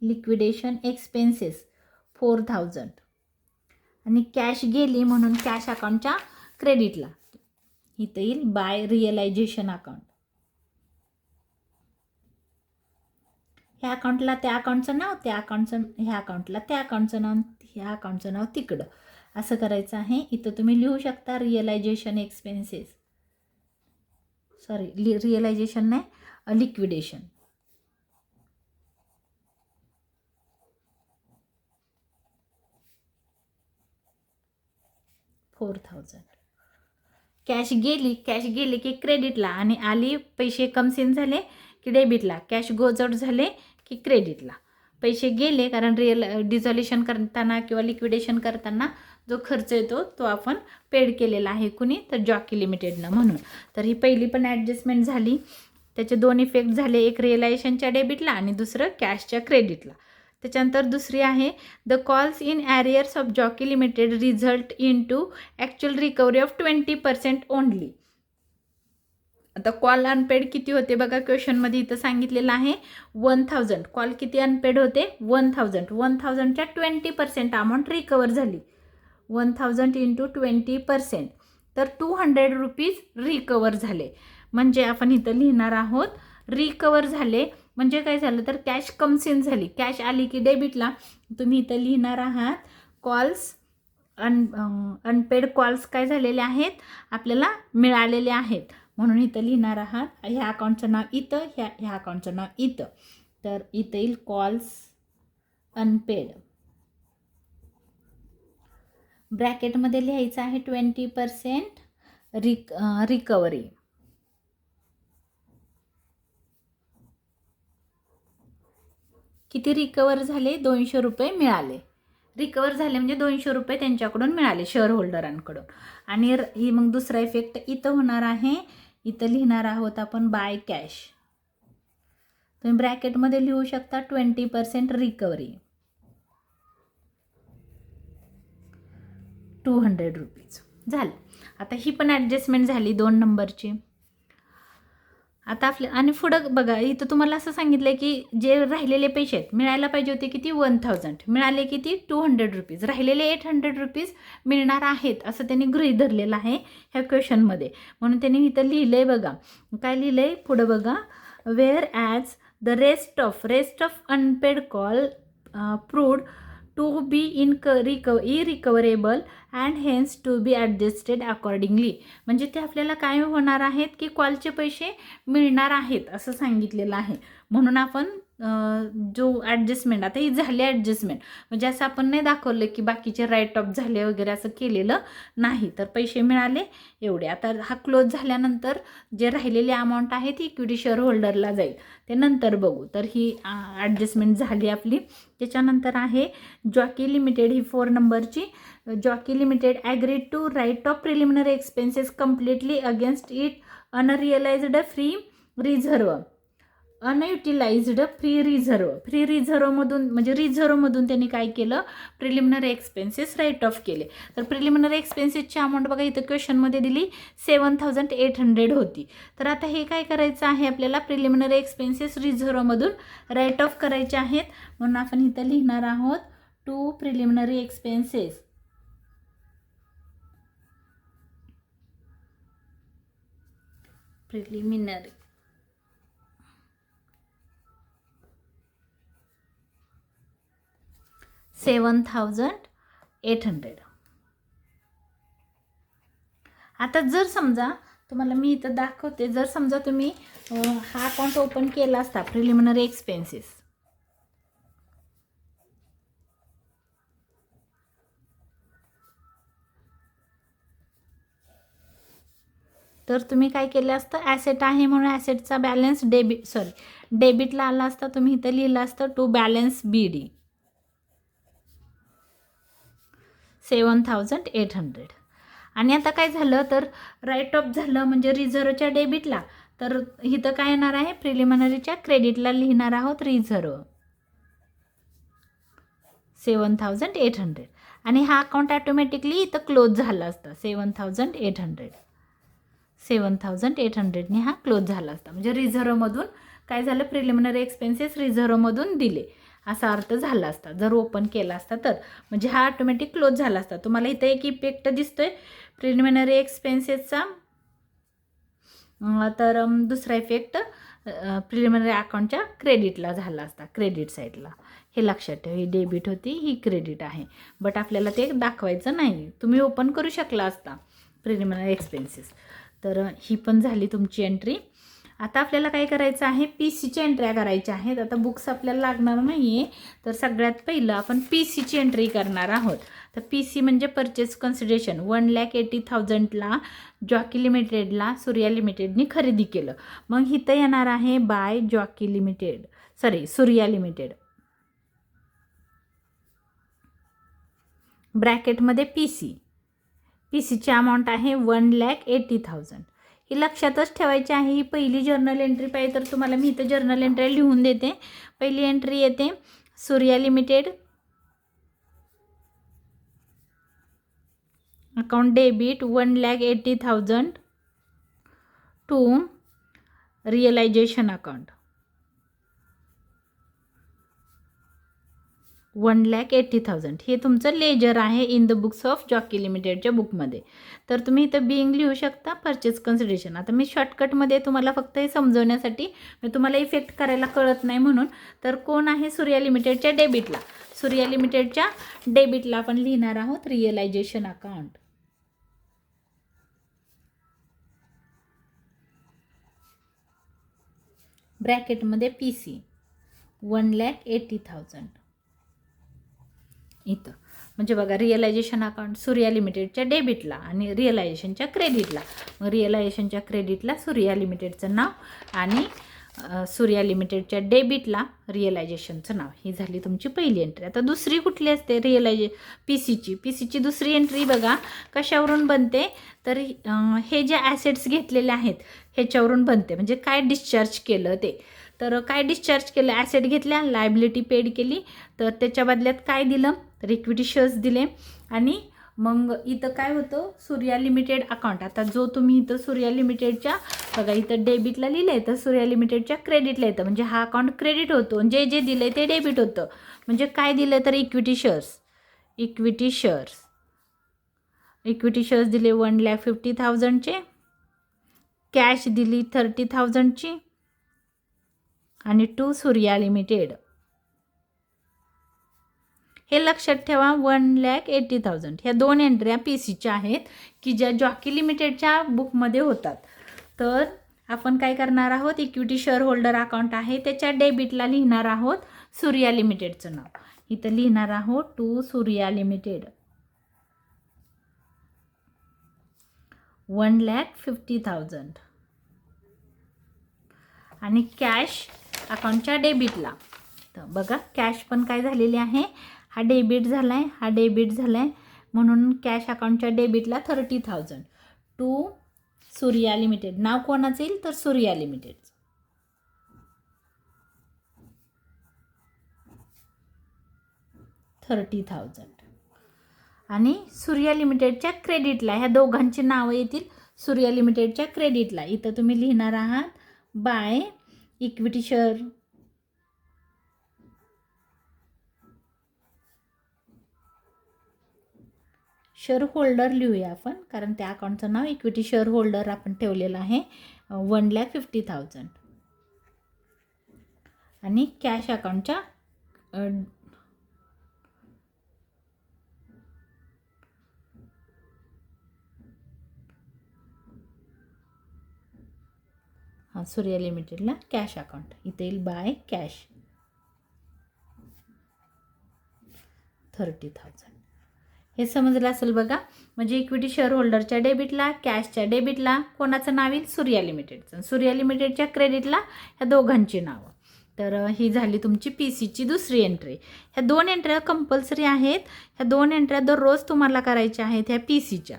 Speaker 1: लिक्विडेशन एक्सपेन्सेस 4,000 आणि कॅश गेली म्हणून कॅश अकाउंटच्या क्रेडिटला. इथं येईल बाय रिअलायझेशन अकाउंट. ह्या अकाउंटला त्या अकाउंटचं नाव, त्या अकाउंटचं ह्या अकाउंटला त्या अकाउंटचं नाव, ह्या अकाउंटचं नाव तिकडं, असं करायचं आहे. इथं तुम्ही लिहू शकता रिअलायझेशन एक्सपेन्सेस, रिअलायझेशन नाही, लिक्विडेशन. $4,000. कॅश गेली की क्रेडिटला आणि आली, पैसे कमसिन झाले की डेबिटला, कॅश गोजट झाले की क्रेडिटला. पैसे गेले कारण डिझॉल्युशन करताना किंवा लिक्विडेशन करताना जो खर्च येतो तो आपण पेड केलेला आहे. कुणी? तर जॉकी लिमिटेडनं. म्हणून तर ही पहिली पण ॲडजस्टमेंट झाली. त्याचे दोन इफेक्ट झाले, एक रिअलायझेशनच्या डेबिटला आणि दुसरं कॅशच्या क्रेडिटला. त्याच्यानंतर दुसरी आहे, the calls in arrears of Jockey limited result into actual recovery of 20% only. आता कॉल अनपेड किती होते बघा, क्वेश्चनमध्ये इथं सांगितलेलं आहे 1,000. कॉल किती अनपेड होते? 1,000. 1,000च्या 20% अमाऊंट रिकवर झाली. 1,000 इंटू 20%, तर ₹200 रिकवर झाले. म्हणजे आपण इथं लिहिणार आहोत रिकवर झाले म्हणजे काय झालं तर कॅश कमसिन झाली, कॅश आली की डेबिटला. तुम्ही इथं लिहिणार आहात कॉल्स अनपेड कॉल्स काय झालेले आहेत, आपल्याला मिळालेले आहेत. म्हणून इथं लिहिणार आहात, ह्या अकाउंटचं नाव इथं, ह्या अकाउंटचं नाव इथं. तर इथं येईल कॉल्स अनपेड. ब्रॅकेटमध्ये लिहायचं आहे 20% रिकव्हरी. किती रिकवर झाले? ₹200 मिळाले. रिकवर झाले म्हणजे ₹200 त्यांच्याकडून मिळाले, शेअर होल्डरांकडून. आणि ही मग दुसरा इफेक्ट इथं होणार आहे. इथं लिहिणार आहोत आपण बाय कॅश. तुम्ही ब्रॅकेटमध्ये लिहू शकता 20% रिकव्हरी, ₹200 झालं. आता ही पण ॲडजस्टमेंट झाली 2 नंबरची. आता आपल्या आणि पुढं बघा, इथं तुम्हाला असं सांगितलं की जे राहिलेले पैसे आहेत, मिळायला पाहिजे होते किती? 1,000. मिळाले किती? ₹200. राहिलेले ₹800 मिळणार आहेत असं त्यांनी गृहीत धरलेलं आहे ह्या क्वेश्चनमध्ये. म्हणून त्यांनी इथं लिहिलं आहे बघा, काय लिहिलं आहे पुढं बघा, whereas the rest of unpaid call proved to be irrecoverable and hence to be adjusted accordingly. म्हणजे ते आपल्याला काय होणार आहेत की कॉलचे पैसे मिळणार आहेत असं सांगितलेलं आहे. म्हणून आपण जो ॲडजस्टमेंट, आता ही झाली ॲडजस्टमेंट, म्हणजे असं आपण नाही दाखवलं की बाकीचे राईट ऑफ झाले वगैरे, असं केलेलं नाही. तर पैसे मिळाले एवढे. आता हा क्लोज झाल्यानंतर जे राहिलेली अमाऊंट आहे ती इक्विटी शेअर होल्डरला जाईल, ते नंतर बघू. तर ही ॲडजस्टमेंट झाली आपली. त्याच्यानंतर आहे जॉकी लिमिटेड, ही 4 नंबरची. Jockey limited agreed to write off preliminary expenses completely against it unrealized free reserve, unutilized free रिझर्वमधून, म्हणजे रिझर्वमधून त्यांनी काय केलं, प्रिलिमिनरी एक्सपेन्सेस राईट ऑफ केले. तर प्रिलिमिनरी एक्सपेन्सेसची अमाऊंट बघा इथं क्वेश्चनमध्ये दिली 7,800 होती. तर आता हे काय करायचं आहे आपल्याला, प्रिलिमिनरी एक्सपेन्सेस रिझर्वमधून राईट ऑफ करायचे आहेत. म्हणून आपण इथं लिहिणार आहोत टू प्रिलिमिनरी एक्सपेन्सेस प्रिलिमिनरी 7,800. आता जर समजा तुम्हाला मी इथं दाखवते, जर समजा तुम्ही हा अकाउंट ओपन केला असता प्रिलिमिनरी एक्सपेन्सेस, तर तुम्ही काय केलं असतं, ॲसेट आहे म्हणून ॲसेटचा बॅलन्स डेबिटला आला असता, तुम्ही इथं लिहिलं असतं टू बॅलन्स BD 7,800. आणि आता काय झालं तर राईट ऑफ झालं म्हणजे रिझर्वच्या डेबिटला, तर इथं काय येणार आहे, प्रिलिमिनरीच्या क्रेडिटला लिहिणार आहोत रिझर्व 7,800. आणि हा अकाउंट ॲटोमॅटिकली इथं क्लोज झाला असता 7,800ने हा क्लोज झाला असता. म्हणजे रिझर्वमधून काय झालं, प्रिलिमिनरी एक्सपेन्सेस रिझर्वमधून दिले असा अर्थ झाला असता जर ओपन केला असता तर. म्हणजे हा ऑटोमॅटिक क्लोज झाला असता. तुम्हाला इथं एक इफेक्ट दिसतोय प्रिलिमिनरी एक्सपेन्सेसचा, तर दुसरा इफेक्ट प्रिलिमिनरी अकाउंटच्या क्रेडिटला झाला असता, क्रेडिट साईडला. हे लक्षात ठेवा, ही डेबिट होती, ही क्रेडिट आहे, बट आपल्याला ते दाखवायचं नाही. तुम्ही ओपन करू शकला असता प्रिलिमिनरी एक्सपेन्सेस. तर ही पण झाली तुमची एंट्री. आता आपल्याला काय करायचं आहे, PCची एंट्र्या करायच्या आहेत. आता बुक्स आपल्याला लागणार नाही आहे, तर सगळ्यात पहिलं आपण PCची एंट्री करणार आहोत. तर PC म्हणजे परचेस कन्सिडरेशन 1,80,000ला जॉकी लिमिटेडला सूर्या लिमिटेडनी खरेदी केलं. मग इथं येणार आहे by Jockey limited, Surya limited ब्रॅकेटमध्ये PCची अमाऊंट आहे 1,80,000. ही लक्षातच ठेवायची आहे. ही पहिली जर्नल एंट्री पाहिजे तर तुम्हाला मी इथं जर्नल एंट्री लिहून देते. पहिली एंट्री येते Surya limited account debit 1,80,000 to realisation account 1,80,000. हे तुमचं लेजर आहे in the books of Jockey लिमिटेडच्या बुकमध्ये. तर तुम्ही इथं बिंग लिहू शकता परचेस कन्सिडरेशन. आता मी शॉर्टकटमध्ये तुम्हाला फक्त हे समजवण्यासाठी, तुम्हाला इफेक्ट करायला कळत नाही म्हणून. तर कोण आहे, सूर्या लिमिटेडच्या डेबिटला, सूर्या लिमिटेडच्या डेबिटला आपण लिहिणार आहोत रिअलायझेशन अकाउंट ब्रॅकेटमध्ये PC 1,80,000 इथं. म्हणजे बघा, रिअलायझेशन अकाउंट सूर्या लिमिटेडच्या डेबिटला आणि रिअलायझेशनच्या क्रेडिटला. मग रिअलायझेशनच्या क्रेडिटला सूर्या लिमिटेडचं नाव आणि सूर्या लिमिटेडच्या डेबिटला रिअलायझेशनचं नाव. ही झाली तुमची पहिली एंट्री. आता दुसरी कुठली असते, PCची दुसरी एंट्री बघा कशावरून बनते, तर हे जे ॲसेट्स घेतलेले आहेत ह्याच्यावरून बनते. म्हणजे काय डिस्चार्ज केलं ते. तर काय डिस्चार्ज केलं, ॲसेट घेतल्या, लायबिलिटी पेड केली, तर त्याच्या बदल्यात काय दिलं, तर इक्विटी शेअर्स दिले. आणि मग इथं काय होतं, सूर्या लिमिटेड अकाउंट. आता जो तुम्ही इथं सूर्या लिमिटेडच्या बघा इथं डेबिटला लिहिलं आहे, तर सूर्या लिमिटेडच्या क्रेडिटला येतं. म्हणजे हा अकाउंट क्रेडिट होतो, जे दिलं आहे ते डेबिट होतं. म्हणजे काय दिलं, तर इक्विटी शेअर्स दिले 1,50,000चे, कॅश दिली 30,000ची आणि टू सूर्या लिमिटेड. हे लक्षात ठेवा 1,80,000. ह्या दोन एंट्र्या PCच्या आहेत की ज्या जॉकी लिमिटेडच्या बुकमध्ये होतात. तर आपण काय करणार आहोत, इक्विटी शेअर होल्डर अकाउंट आहे त्याच्या डेबिटला लिहिणार आहोत सूर्या लिमिटेडचं नाव. इथं लिहिणार आहोत टू सूर्या लिमिटेड 1,50,000 आणि कॅश अकाउंटच्या डेबिटला. तर बघा कॅश पण काय झालेली आहे, हा डेबिट झाला आहे, म्हणून कॅश अकाउंटच्या डेबिटला 30,000 टू सूर्या लिमिटेड. नाव कोणाचं येईल, तर सूर्या लिमिटेड 30,000. आणि सूर्या लिमिटेडच्या क्रेडिटला ह्या दोघांची नावं येतील सूर्या लिमिटेडच्या क्रेडिटला. इथं तुम्ही लिहिणार आहात बाय इक्विटी शेअर होल्डर लिहूया आपण, कारण त्या अकाउंटचं नाव इक्विटी शेअर होल्डर आपण ठेवलेलं आहे 1,50,000. आणि कॅश अकाउंटच्या सूर्या लिमिटेडला कॅश अकाउंट इथे येईल बाय कॅश 30,000. हे समजलं असेल बघा. म्हणजे इक्विटी शेअर होल्डरच्या डेबिटला, कॅशच्या डेबिटला कोणाचं नाव येईल? सूर्या लिमिटेडचं. सूर्या लिमिटेडच्या क्रेडिटला ह्या दोघांची नावं. तर ही झाली तुमची PCची दुसरी एंट्री. ह्या 2 एंट्र्या कंपल्सरी आहेत. ह्या 2 एंट्र्या दररोज तुम्हाला करायच्या आहेत ह्या PCच्या.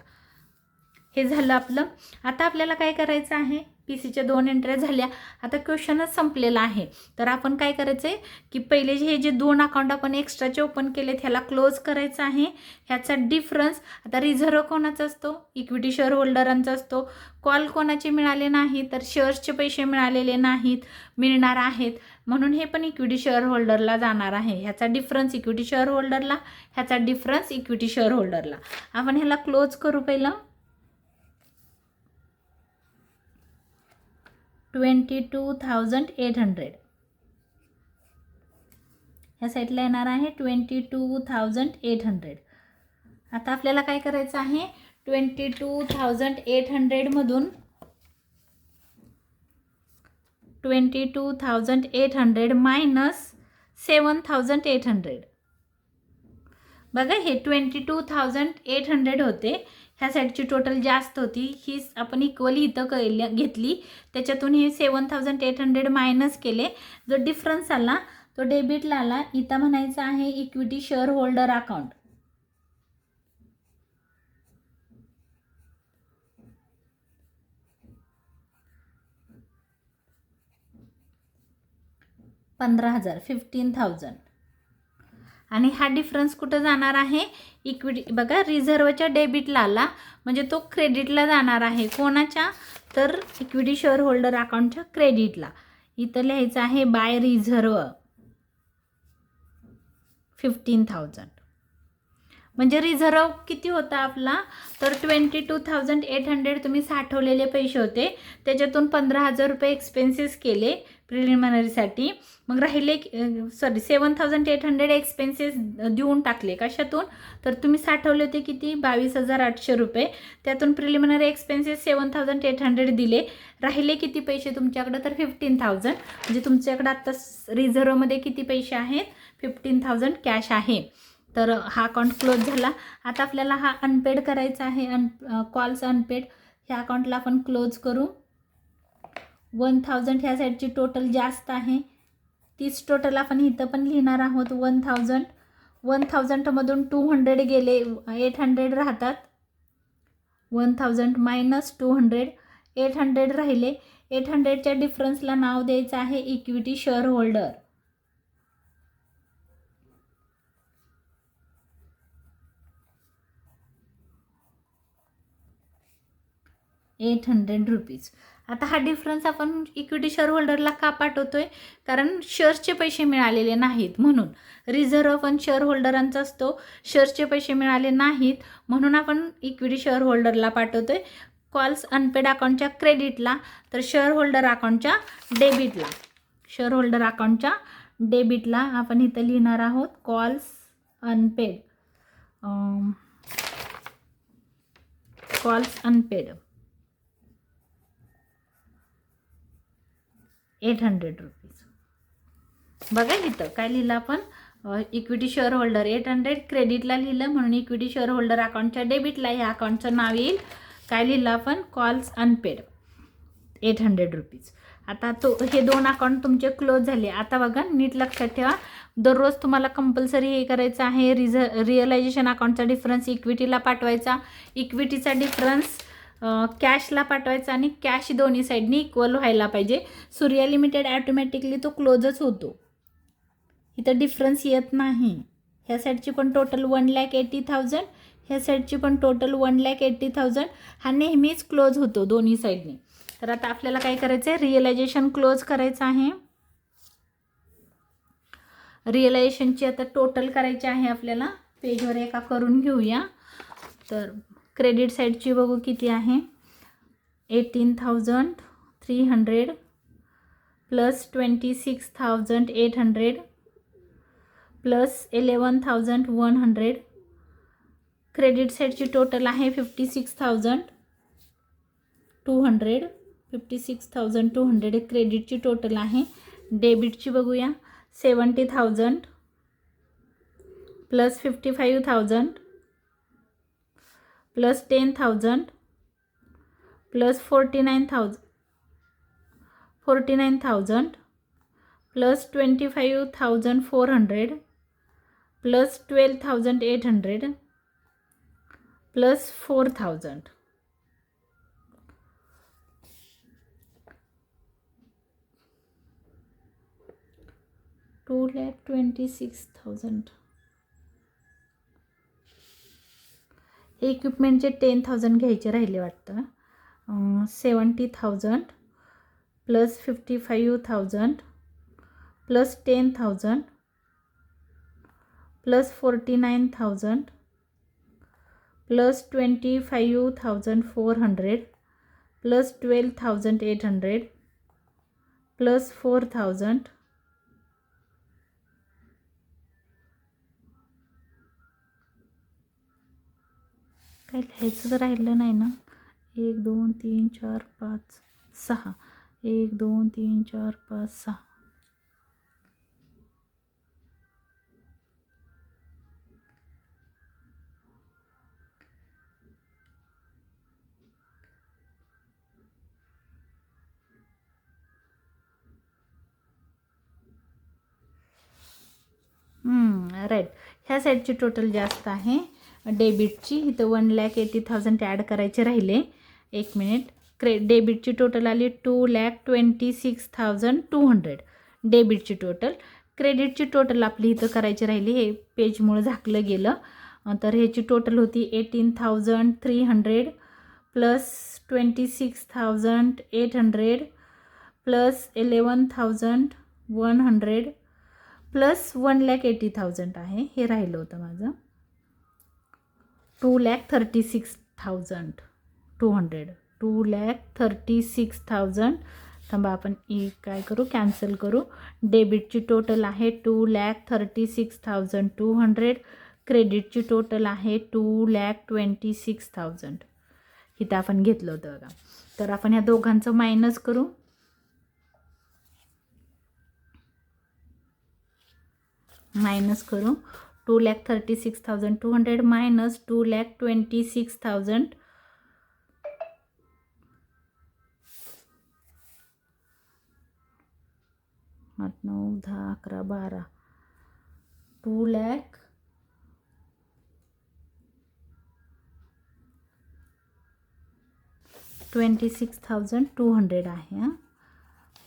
Speaker 1: हे झालं आपलं. आता आपल्याला काय करायचं आहे? PCच्या 2 एंट्र्या झाल्या. आता क्वेश्चनच संपलेला आहे. तर आपण काय करायचं आहे की पहिले हे जे 2 अकाउंट आपण एक्स्ट्राचे ओपन केले ह्याला क्लोज करायचं आहे. ह्याचा डिफरन्स आता रिझर्व कोणाचा असतो? इक्विटी शेअर होल्डरांचा असतो. कॉल कोणाचे मिळाले नाही तर शेअर्सचे पैसे मिळालेले नाहीत, मिळणार आहेत, म्हणून हे पण इक्विटी शेअर होल्डरला जाणार आहे. ह्याचा डिफरन्स इक्विटी शेअर होल्डरला, ह्याचा डिफरन्स इक्विटी शेअर होल्डरला. आपण ह्याला क्लोज करू. पहिलं 22,800 ह्या साईडला येणार आहे 22,800. आता आपल्याला काय करायचं आहे? 22,800 मधून 22,800 मायनस 7,800. बघा हे 22,800 होते. ह्या साईडची टोटल जास्त होती, ही आपण इक्वली इथं घेतली. त्याच्यातून हे 7,800 मायनस केले. जो डिफरन्स आला तो डेबिटला आला. इथं म्हणायचं आहे इक्विटी शेअर होल्डर अकाउंट. $15,000 आणि हा डिफरन्स कुठं जाणार आहे? इक्विटी. बघा रिझर्वच्या डेबिटला आला म्हणजे तो क्रेडिटला जाणार आहे. कोणाच्या? तर इक्विटी शेअर होल्डर अकाउंटच्या क्रेडिटला. इथं लिहायचं आहे बाय रिझर्व 15,000. म्हणजे रिझर्व किती होता आपला? तर 22,800 तुम्ही साठवलेले पैसे होते. त्याच्यातून 15,000 रुपये एक्सपेन्सेस केले प्रिलिमिनरीसाठी. मग राहिले 7,800 एक्सपेन्सेस देऊन टाकले. कशातून? तर तुम्ही साठवले होते किती? 22,800 रुपये. त्यातून प्रिलिमिनरी एक्सपेन्सेस 7,800 दिले. राहिले किती पैसे तुमच्याकडं? तर 15,000. म्हणजे तुमच्याकडं आत्ता रिझर्वमध्ये किती पैसे आहेत? 15,000 कॅश आहे. तर हा अकाउंट क्लोज झाला. आता आपल्याला हा अनपेड करायचा आहे. कॉल्स अनपेड ह्या अकाउंटला आपण क्लोज करू. 1,000 ह्या साईडची टोटल जास्त आहे. तीच टोटल आपण इथं पण लिहिणार आहोत 1,000. 1,000 मधून 200 गेले, 800 राहतात. 1,000 मायनस 200, 800 राहिले. 800च्या डिफरन्सला नाव द्यायचं आहे इक्विटी शेअर होल्डर. 800 रुपीज. आता हा डिफरन्स आपण इक्विटी शेअर होल्डरला का पाठवतोय? कारण शेअर्सचे पैसे मिळालेले नाहीत म्हणून. रिझर्व पण शेअर होल्डरांचा असतो, शेअर्सचे पैसे मिळाले नाहीत म्हणून आपण इक्विटी शेअर होल्डरला पाठवतोय. कॉल्स अनपेड अकाउंटच्या क्रेडिटला, तर शेअर होल्डर अकाउंटच्या डेबिटला. शेअर होल्डर अकाउंटच्या डेबिटला आपण इथं लिहिणार आहोत calls unpaid. Calls unpaid 800 rupees. बघा इथं काय लिहिलं आपण? इक्विटी शेअर होल्डर 800 क्रेडिटला लिहिलं म्हणून इक्विटी शेअर होल्डर अकाउंटच्या डेबिटला ह्या अकाउंटचं नाव येईल. काय लिहिलं आपण? Calls unpaid 800 rupees. आता हे 2 अकाउंट तुमचे क्लोज झाले. आता बघा नीट लक्षात ठेवा, दररोज तुम्हाला कंपल्सरी हे करायचं आहे. रिअलायझेशन अकाउंटचा डिफरन्स इक्विटीला पाठवायचा, इक्विटीचा डिफरन्स कॅशला पाठवायचा आणि कॅश दोन्ही साईडनी इक्वल व्हायला पाहिजे. सूर्या लिमिटेड ॲटोमॅटिकली तो क्लोजच होतो. इथं डिफरन्स येत नाही. ह्या साईडची पण टोटल 1,80,000, ह्या साईडची पण टोटल 1,80,000. हा नेहमीच क्लोज होतो दोन्ही साईडनी. तर आता आपल्याला काय करायचं आहे? रिअलायझेशन क्लोज करायचं आहे. रिअलायझेशनची आता टोटल करायची आहे आपल्याला. पेजवर एका करून घेऊया. तर क्रेडिट साईडची बघू किती आहे? 18,300 प्लस 26,800 प्लस 11,100. क्रेडिट साईडची टोटल आहे 56,200. 56,200 क्रेडिटची टोटल आहे. डेबिटची बघूया 70,000 plus 55,000 plus 10,000 plus 49,000 plus 25,400 plus 12,800 plus 4,000. 2,26,000. हे इक्विपमेंटचे 10,000 घ्यायचे राहिले वाटतं. 70,000 plus 55,000 plus 10,000 plus 49,000 plus 25,400 plus 12,800 plus 4,000. काही लिहायचं तर राहिलं नाही ना. 1 2 3 4 5 6 1 2 3 4 5 6. राईट. ह्या साईडची टोटल जास्त आहे डेबिटची. इथं 1,80,000 ॲड करायचे राहिले. एक मिनिट. डेबिटची टोटल आली 2,26,200 डेबिटची टोटल. क्रेडिटची टोटल आपली इथं करायची राहिली. हे पेजमुळे झाकलं गेलं. तर ह्याची टोटल होती 18,300 प्लस 26,800 प्लस 11,100 प्लस 1,80,000 आहे. हे राहिलं होतं माझं 2,36,200. 2,36,000. थांबा आपण काय करू, कॅन्सल करू. डेबिटची टोटल आहे 2,36,200. क्रेडिटची टोटल आहे 2,26,000. इथं आपण घेतलं होतं बघा. तर आपण ह्या दोघांचं मायनस करू. मायनस करू. 2,36,200 मायनस 2,26,000 8 9 10 11 12 2,26,200 आहे.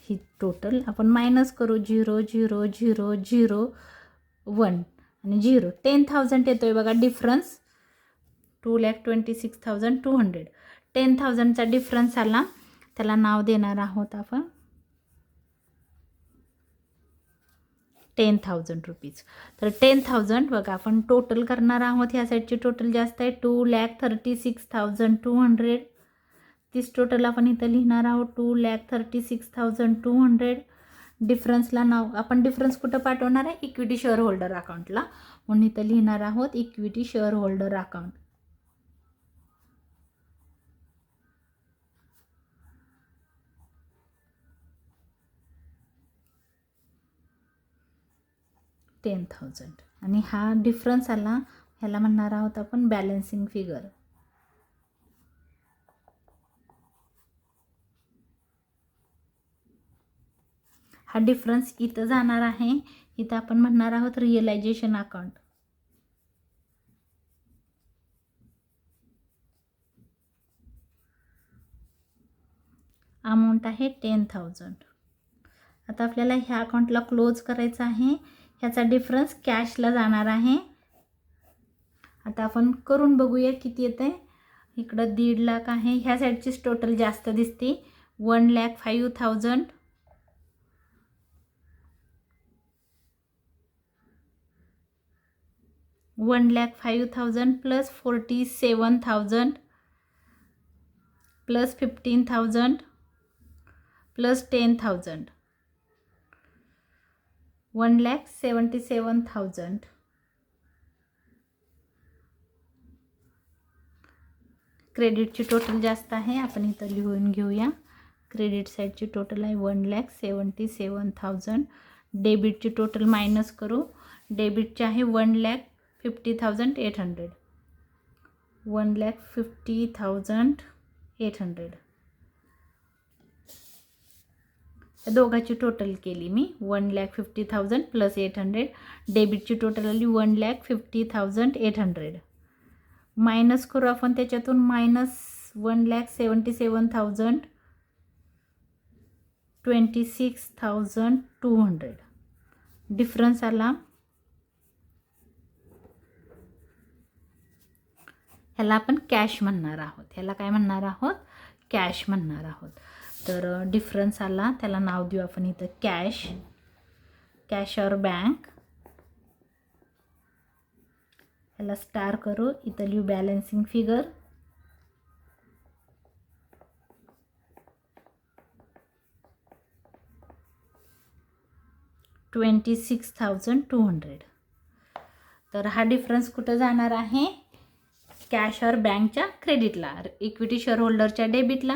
Speaker 1: ही टोटल आपण मायनस करू. 0 0 0 0 1 आणि 0. 10,000 येतो आहे बघा डिफरन्स. 2,26,200. 10,000चा डिफरन्स आला. त्याला नाव देणार आहोत आपण 10,000 रुपीज. तर 10,000 बघा आपण टोटल करणार आहोत. ह्या साईडची टोटल जास्त आहे 2,36,200. तीच टोटल आपण इथं लिहिणार आहोत 2,36,200. डिफरन्सला नाव आपण डिफरन्स कुठं पाठवणार आहे, इक्विटी शेअर होल्डर अकाउंटला. म्हणून इथं लिहिणार आहोत इक्विटी शेअर होल्डर अकाउंट. $10,000 आणि हा डिफरन्स आला. ह्याला म्हणणार आहोत आपण बॅलन्सिंग फिगर. हा डिफरन्स इथं जाणार आहे. इथं आपण म्हणणार आहोत रिअलायझेशन अकाउंट. अमाऊंट आहे 10,000. आता आपल्याला ह्या अकाउंटला क्लोज करायचं आहे. ह्याचा डिफरन्स कॅशला जाणार आहे. आता आपण करून बघूया किती येतं आहे. इकडं 1.5 लाख आहे. ह्या साईडचीच टोटल जास्त दिसते 1,05,000 1,05,000 प्लस 47,000 प्लस 15,000 प्लस 10,000 1,77,000. क्रेडिटची टोटल जास्त आहे. आपण इथं लिहून घेऊया. क्रेडिट साईडची टोटल आहे 1,77,000. डेबिटची टोटल मायनस करू. डेबिटची आहे 1,50,800. 1,50,800. दोघाची टोटल केली मी 1,50,000 प्लस 800. डेबिटची टोटल आली 1,50,800. मायनस करू आपण त्याच्यातून -1,77,000 26,200. डिफरन्स आला. ह्याला आपण कॅश म्हणणार आहोत. ह्याला काय म्हणणार आहोत? कॅश म्हणणार आहोत. तर डिफरन्स आला, त्याला नाव देऊ आपण इथं कॅश. कॅश और बँक. ह्याला स्टार करू. इथं लिहू बॅलन्सिंग फिगर. $26,200. तर हा डिफरन्स कुठं जाणार आहे? कॅश और बँकच्या क्रेडिटला. इक्विटी शेअर होल्डरच्या डेबिटला,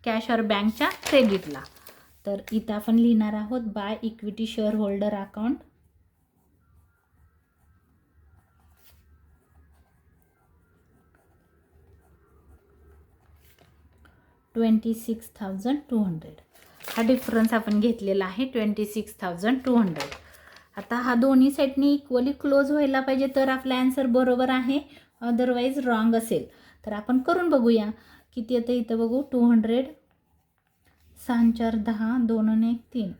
Speaker 1: कॅश और बँकच्या क्रेडिटला. तर इथं आपण लिहिणार आहोत by equity share holder account. $26,200. हा डिफरन्स आपण घेतलेला आहे 26,200. आता हा दोन्ही साईडनी इक्वली क्लोज व्हायला पाहिजे तर आपला आन्सर बरोबर आहे, अदरवाईज रॉंग असेल. तर आपण करून बघूया किती येतं. इथं बघू 200, 6 4 10, 2 1 3.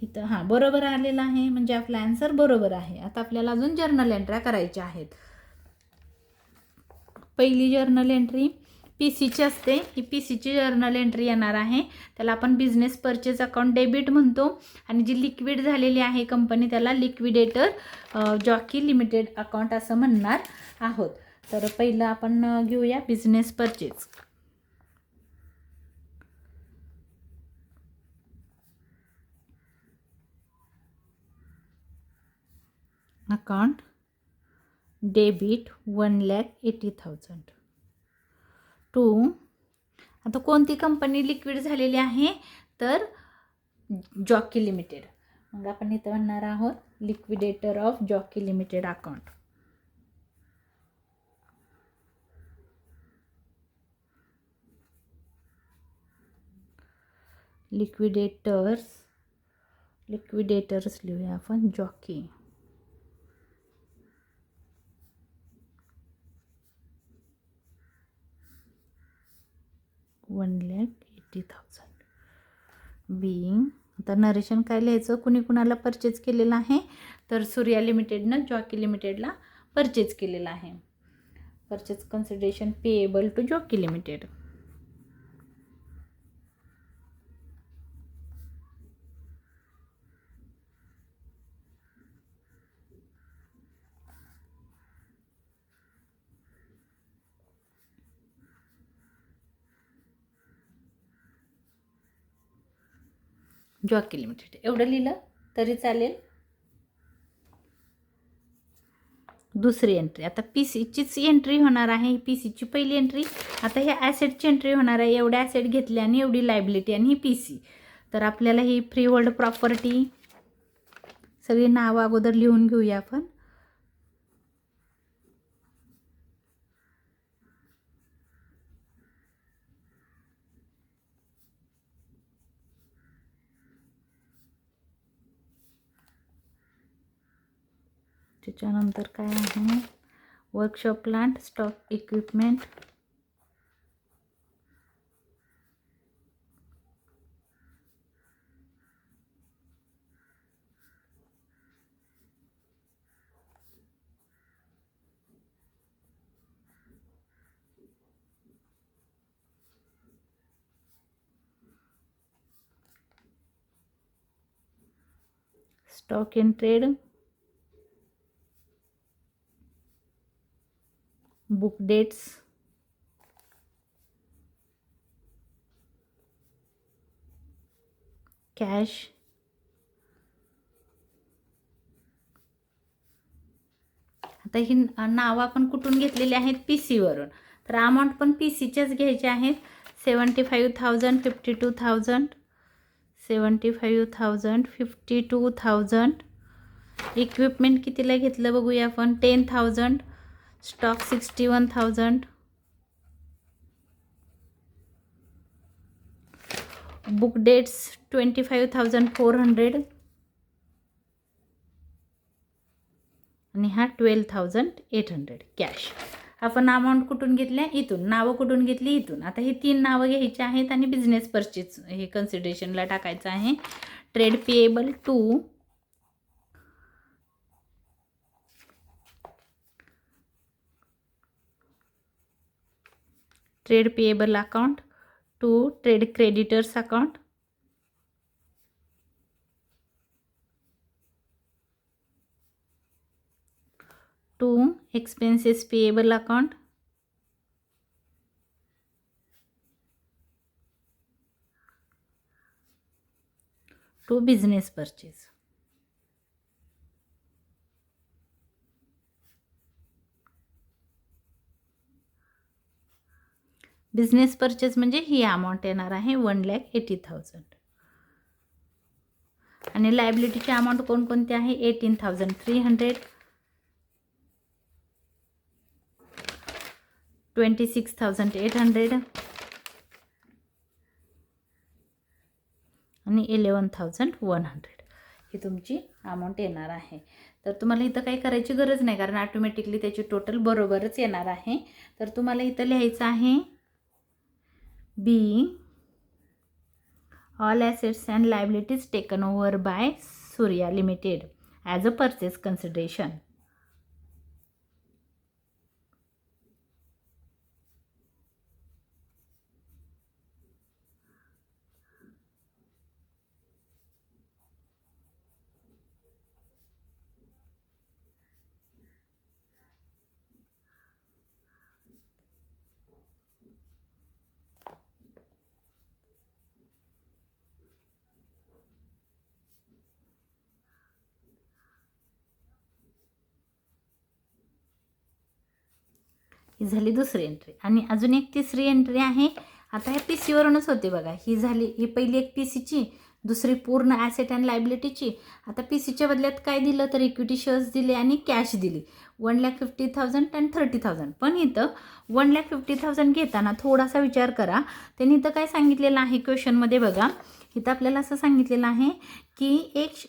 Speaker 1: इथं हां बरोबर आलेला आहे, म्हणजे आपला आन्सर बरोबर आहे. आता आपल्याला अजून जर्नल एंट्र्या करायच्या आहेत. पहिली जर्नल एंट्री PCची असते. ही PCची जर्नल एंट्री येणार आहे. त्याला आपण बिझनेस परचेस अकाउंट डेबिट म्हणतो. आणि जी लिक्विड झालेली आहे कंपनी त्याला लिक्विडेटर जॉकी लिमिटेड अकाउंट असं म्हणणार आहोत. तर पहिलं आपण घेऊया business purchase account debit 1,80,000 to. आता कोणती कंपनी लिक्विड झालेली आहे? तर जॉकी लिमिटेड. मग आपण इथं म्हणणार आहोत liquidator of Jockey limited account. Liquidators लिहूया आपण जॉकी. $1,80,000 बिंग. आता नरेशन काय लिहायचं? कुणी कुणाला परचेज केलेलं आहे? तर सूर्या लिमिटेडनं जॉकी लिमिटेडला परचेज केलेलं आहे. Purchase consideration payable to Jockey limited. Jockey limited एवढं लिहिलं तरी चालेल. दुसरी एंट्री आता PCचीच एंट्री होणार आहे. PCची पहिली एंट्री. आता ह्या ॲसेटची एंट्री होणार आहे. एवढे ॲसेट घेतले आणि एवढी लायबिलिटी आणि ही PC. तर आपल्याला ही फ्री होल्ड प्रॉपर्टी सगळी नावं अगोदर लिहून घेऊया आपण. त्याच्यानंतर काय आहे? Workshop plant, stock equipment, stock in trade, book debts, cash, आता ही नावं आपण कुठून घेतलेली आहेत? PCवरून. तर अमाऊंट पण PCच्याच घ्यायचे आहेत. 75,000, 52,000, 75,000, 52,000. इक्विपमेंट कितीला घेतलं बघूया आपण? 10,000. स्टॉक 61,000, बुक डेट्स 25,400 आणि हा 12,800 कॅश. आपण अमाऊंट कुठून घेतल्या? इथून. नावं कुठून घेतली? इथून. आता ही 3 नावं घ्यायची आहेत आणि बिझनेस परचेज हे कन्सिडरेशनला टाकायचं आहे. Trade payable to trade payable account to trade creditors account to expenses payable account to business purchase. Business purchase म्हणजे ही अमाऊंट येणार आहे 1,80,000 आणि लायबिलिटीची अमाऊंट कोणकोणती आहे? 18,300, 26,800 आणि 11,100 ही तुमची अमाऊंट येणार आहे. तर तुम्हाला इथं काही करायची गरज नाही कारण ऑटोमॅटिकली त्याची टोटल बरोबरच येणार आहे. तर तुम्हाला इथं लिहायचं आहे be all assets and liabilities taken over by Surya limited as a purchase consideration. ही झाली दुसरी एंट्री आणि अजून एक तिसरी एंट्री आहे. आता ह्या पी सीवरूनच होते बघा. ही झाली, ही पहिली एक पी सीची, दुसरी पूर्ण ॲसेट अँड लायबिलिटीची. आता पी सीच्या बदल्यात काय दिलं तर इक्विटी शेअर्स दिले आणि कॅश दिली 1,50,000 आणि 30,000. पण इथं 1,50,000 घेताना थोडासा विचार करा. त्यांनी इथं काय सांगितलेलं आहे क्वेश्चनमध्ये बघा. इथं आपल्याला असं सांगितलेलं आहे की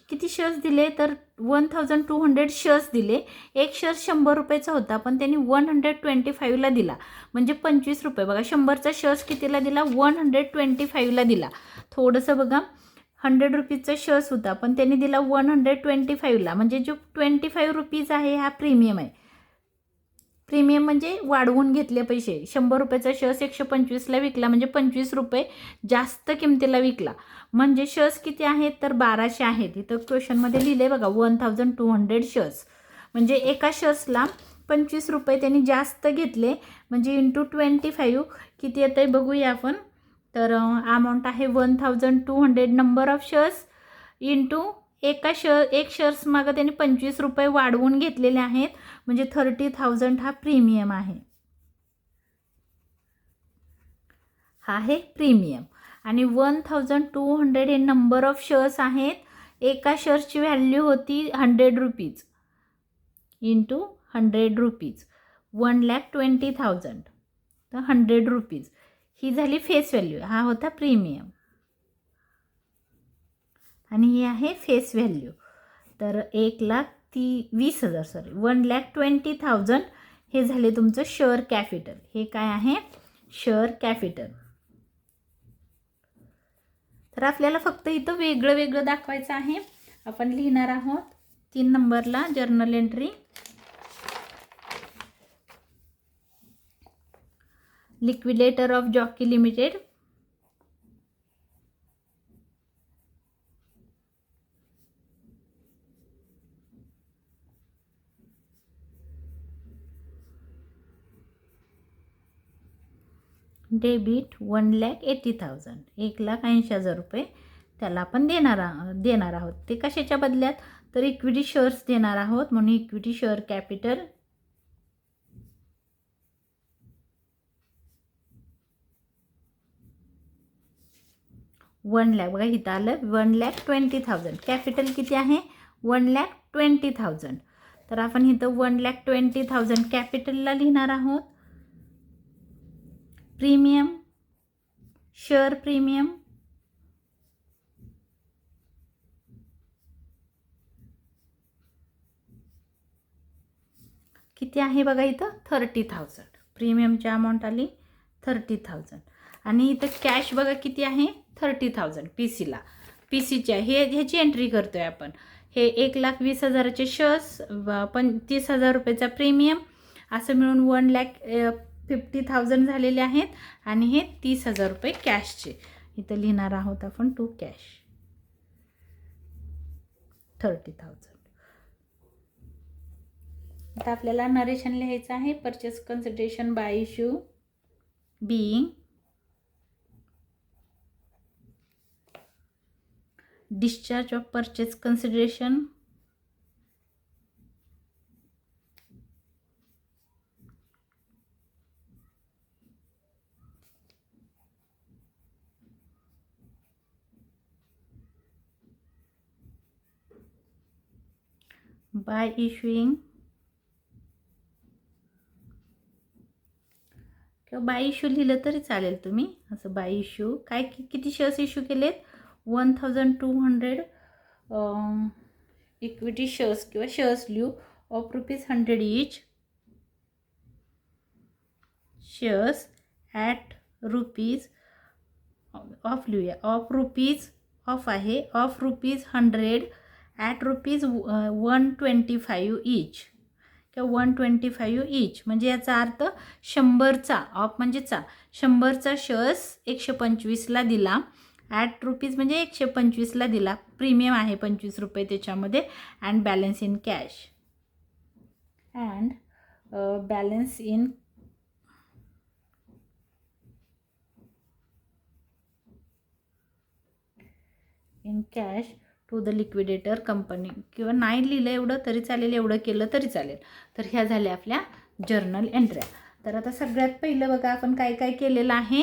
Speaker 1: किती शेअर्स दिले तर 1,200 शेअर्स दिले. एक शेअर 100 रुपयाचा होता पण त्यांनी 125ला दिला म्हणजे 25 रुपये. बघा 100चा शेअर्स कितीला दिला? 125ला दिला. थोडंसं बघा 100 रुपीजचा शेअर्स होता पण त्यांनी दिला 125ला म्हणजे जो 25 रुपीज आहे हा प्रीमियम आहे. प्रीमियम म्हणजे वाढवून घेतले पैसे. 100 रुपयाचा शेअर्स 125ला विकला म्हणजे 25 रुपये जास्त किमतीला विकला. म्हणजे शेअर्स किती आहेत तर 1200 आहेत. इथं क्वेश्चनमध्ये लिहिले बघा 1,200 शेअर्स म्हणजे एका शेअर्सला 25 रुपये त्यांनी जास्त घेतले म्हणजे इंटू 25 किती येतं आहे बघूया आपण. तर अमाऊंट आहे 1,200 नंबर ऑफ शेअर्स इंटू एक शेअर्स मागं त्यांनी 25 रुपये वाढवून घेतलेले आहेत म्हणजे 30,000 हा प्रीमियम आहे. हा आहे प्रीमियम. आणि 1,200 हे नंबर ऑफ शेअर्स आहेत. एका शेअर्सची व्हॅल्यू होती 100 रुपीज इंटू 100 रुपीज 1,20,000 तर 100 रुपीज ही झाली फेस व्हॅल्यू. हा होता प्रीमियम आणि ही आहे फेस व्हॅल्यू. तर 1,20,000 सॉरी 1,20,000 हे झाले तुमचं शेअर कॅपिटल. हे काय आहे? Share capital. तर आपल्याला फक्त इथं वेगळं वेगळं दाखवायचं आहे. आपण लिहिणार आहोत 3 नंबरला journal entry liquidator of Jockey limited debit 1,80,000 1,80,000 रुपये त्याला आपण देणार आहोत. ते कशाच्या बदल्यात तर इक्विटी शेअर्स देणार आहोत म्हणून इक्विटी शेअर कॅपिटल बघा इथं आलं 1,20,000. कॅपिटल किती आहे? 1,20,000. तर आपण इथं 1,20,000 कॅपिटलला लिहिणार आहोत. प्रीमियम, शेअर प्रीमियम किती आहे बघा इथं 30,000. प्रीमियमची अमाऊंट आली 30,000 आणि इथं कॅश बघा किती आहे 30,000 पीसीला. पीसीच्या ह्याची एंट्री करतोय आपण. हे 1,20,000चे शेअर्स, 30,000 रुपयाचा प्रीमियम, असं मिळून 1,50,000 झालेले आहेत आणि हे 30,000 रुपये कॅशचे इथं लिहिणार आहोत आपण. To cash 30,000. आता आपल्याला नरेशन लिहायचं आहे. Purchase consideration by issue being discharge of purchase consideration by issuing किंवा बाय इश्यू लिहिलं तरी चालेल तुम्ही. असं बाय इश्यू काय किती शेअर्स इश्यू केलेत 1,200 इक्विटी शेअर्स किंवा शेअर्स लिहू of ₹100 each. Shares at rupees of लिहूया. ऑफ आहे ऑफ ₹100 ॲट ₹125 ईच किंवा 125 ईच. म्हणजे याचा अर्थ 100चा ऑफ म्हणजे 100चा शेअर्स 125ला दिला. ॲट रुपीज म्हणजे 125ला दिला. प्रीमियम आहे ₹25 त्याच्यामध्ये. And balance in cash. And balance in cash to the liquidator company. किंवा नाही लिहिलं एवढं तरी चालेल, एवढं केलं तरी चालेल. तर ह्या झाल्या आपल्या जर्नल एंट्र्या. तर आता सगळ्यात पहिलं बघा आपण काय काय केलेलं आहे.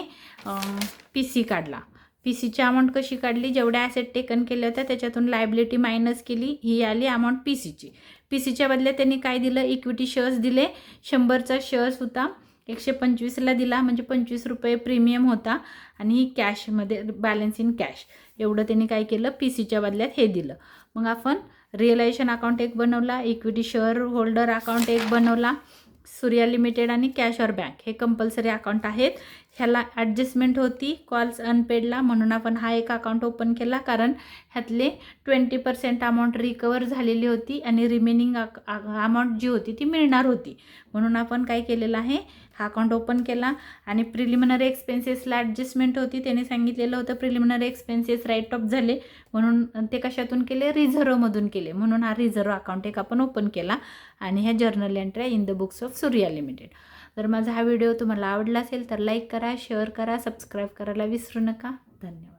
Speaker 1: पी सी काढला. पी सीची अमाऊंट कशी काढली, जेवढ्या ॲसेट टेकन केल्या होत्या त्याच्यातून लायबिलिटी मायनस केली. ही आली अमाऊंट पी सीची. पी सीच्या बदल्यात त्यांनी काय दिलं, इक्विटी शेअर्स दिले. 100चा शेअर्स होता 125ला दिला म्हणजे ₹25 प्रीमियम होता. आणि ही कॅशमध्ये बॅलन्स इन कॅश एवढं त्यांनी काय केलं पी सीच्या बदल्यात हे दिलं. मग आपण रिअलायझेशन अकाउंट एक बनवला, इक्विटी शेअर होल्डर अकाउंट एक बनवला. सूर्या लिमिटेड आणि कॅश ऑर बँक हे कंपल्सरी अकाउंट आहेत. ह्याला ॲडजस्टमेंट होती कॉल्स अनपेडला, म्हणून आपण हा एक अकाउंट ओपन केला. कारण ह्यातले 20% अमाऊंट रिकवर झालेली होती आणि रिमेनिंग अमाऊंट जी होती ती मिळणार होती. म्हणून आपण काय केलेलं आहे, हा अकाउंट ओपन केला. आणि प्रिलिमिनरी एक्सपेन्सेसला ॲडजस्टमेंट होती. त्याने सांगितलेलं होतं प्रिलिमिनरी एक्सपेन्सेस राईट ऑफ झाले, म्हणून ते कशातून केले, रिझर्वमधून केले. म्हणून हा रिझर्व अकाउंट एक आपण ओपन केला. आणि ह्या जर्नल एंट्र्या in the books of Surya limited. तर माझा हा व्हिडिओ तुम्हाला आवडला असेल तर लाईक करा, शेअर करा, सबस्क्राईब करायला विसरू नका. धन्यवाद.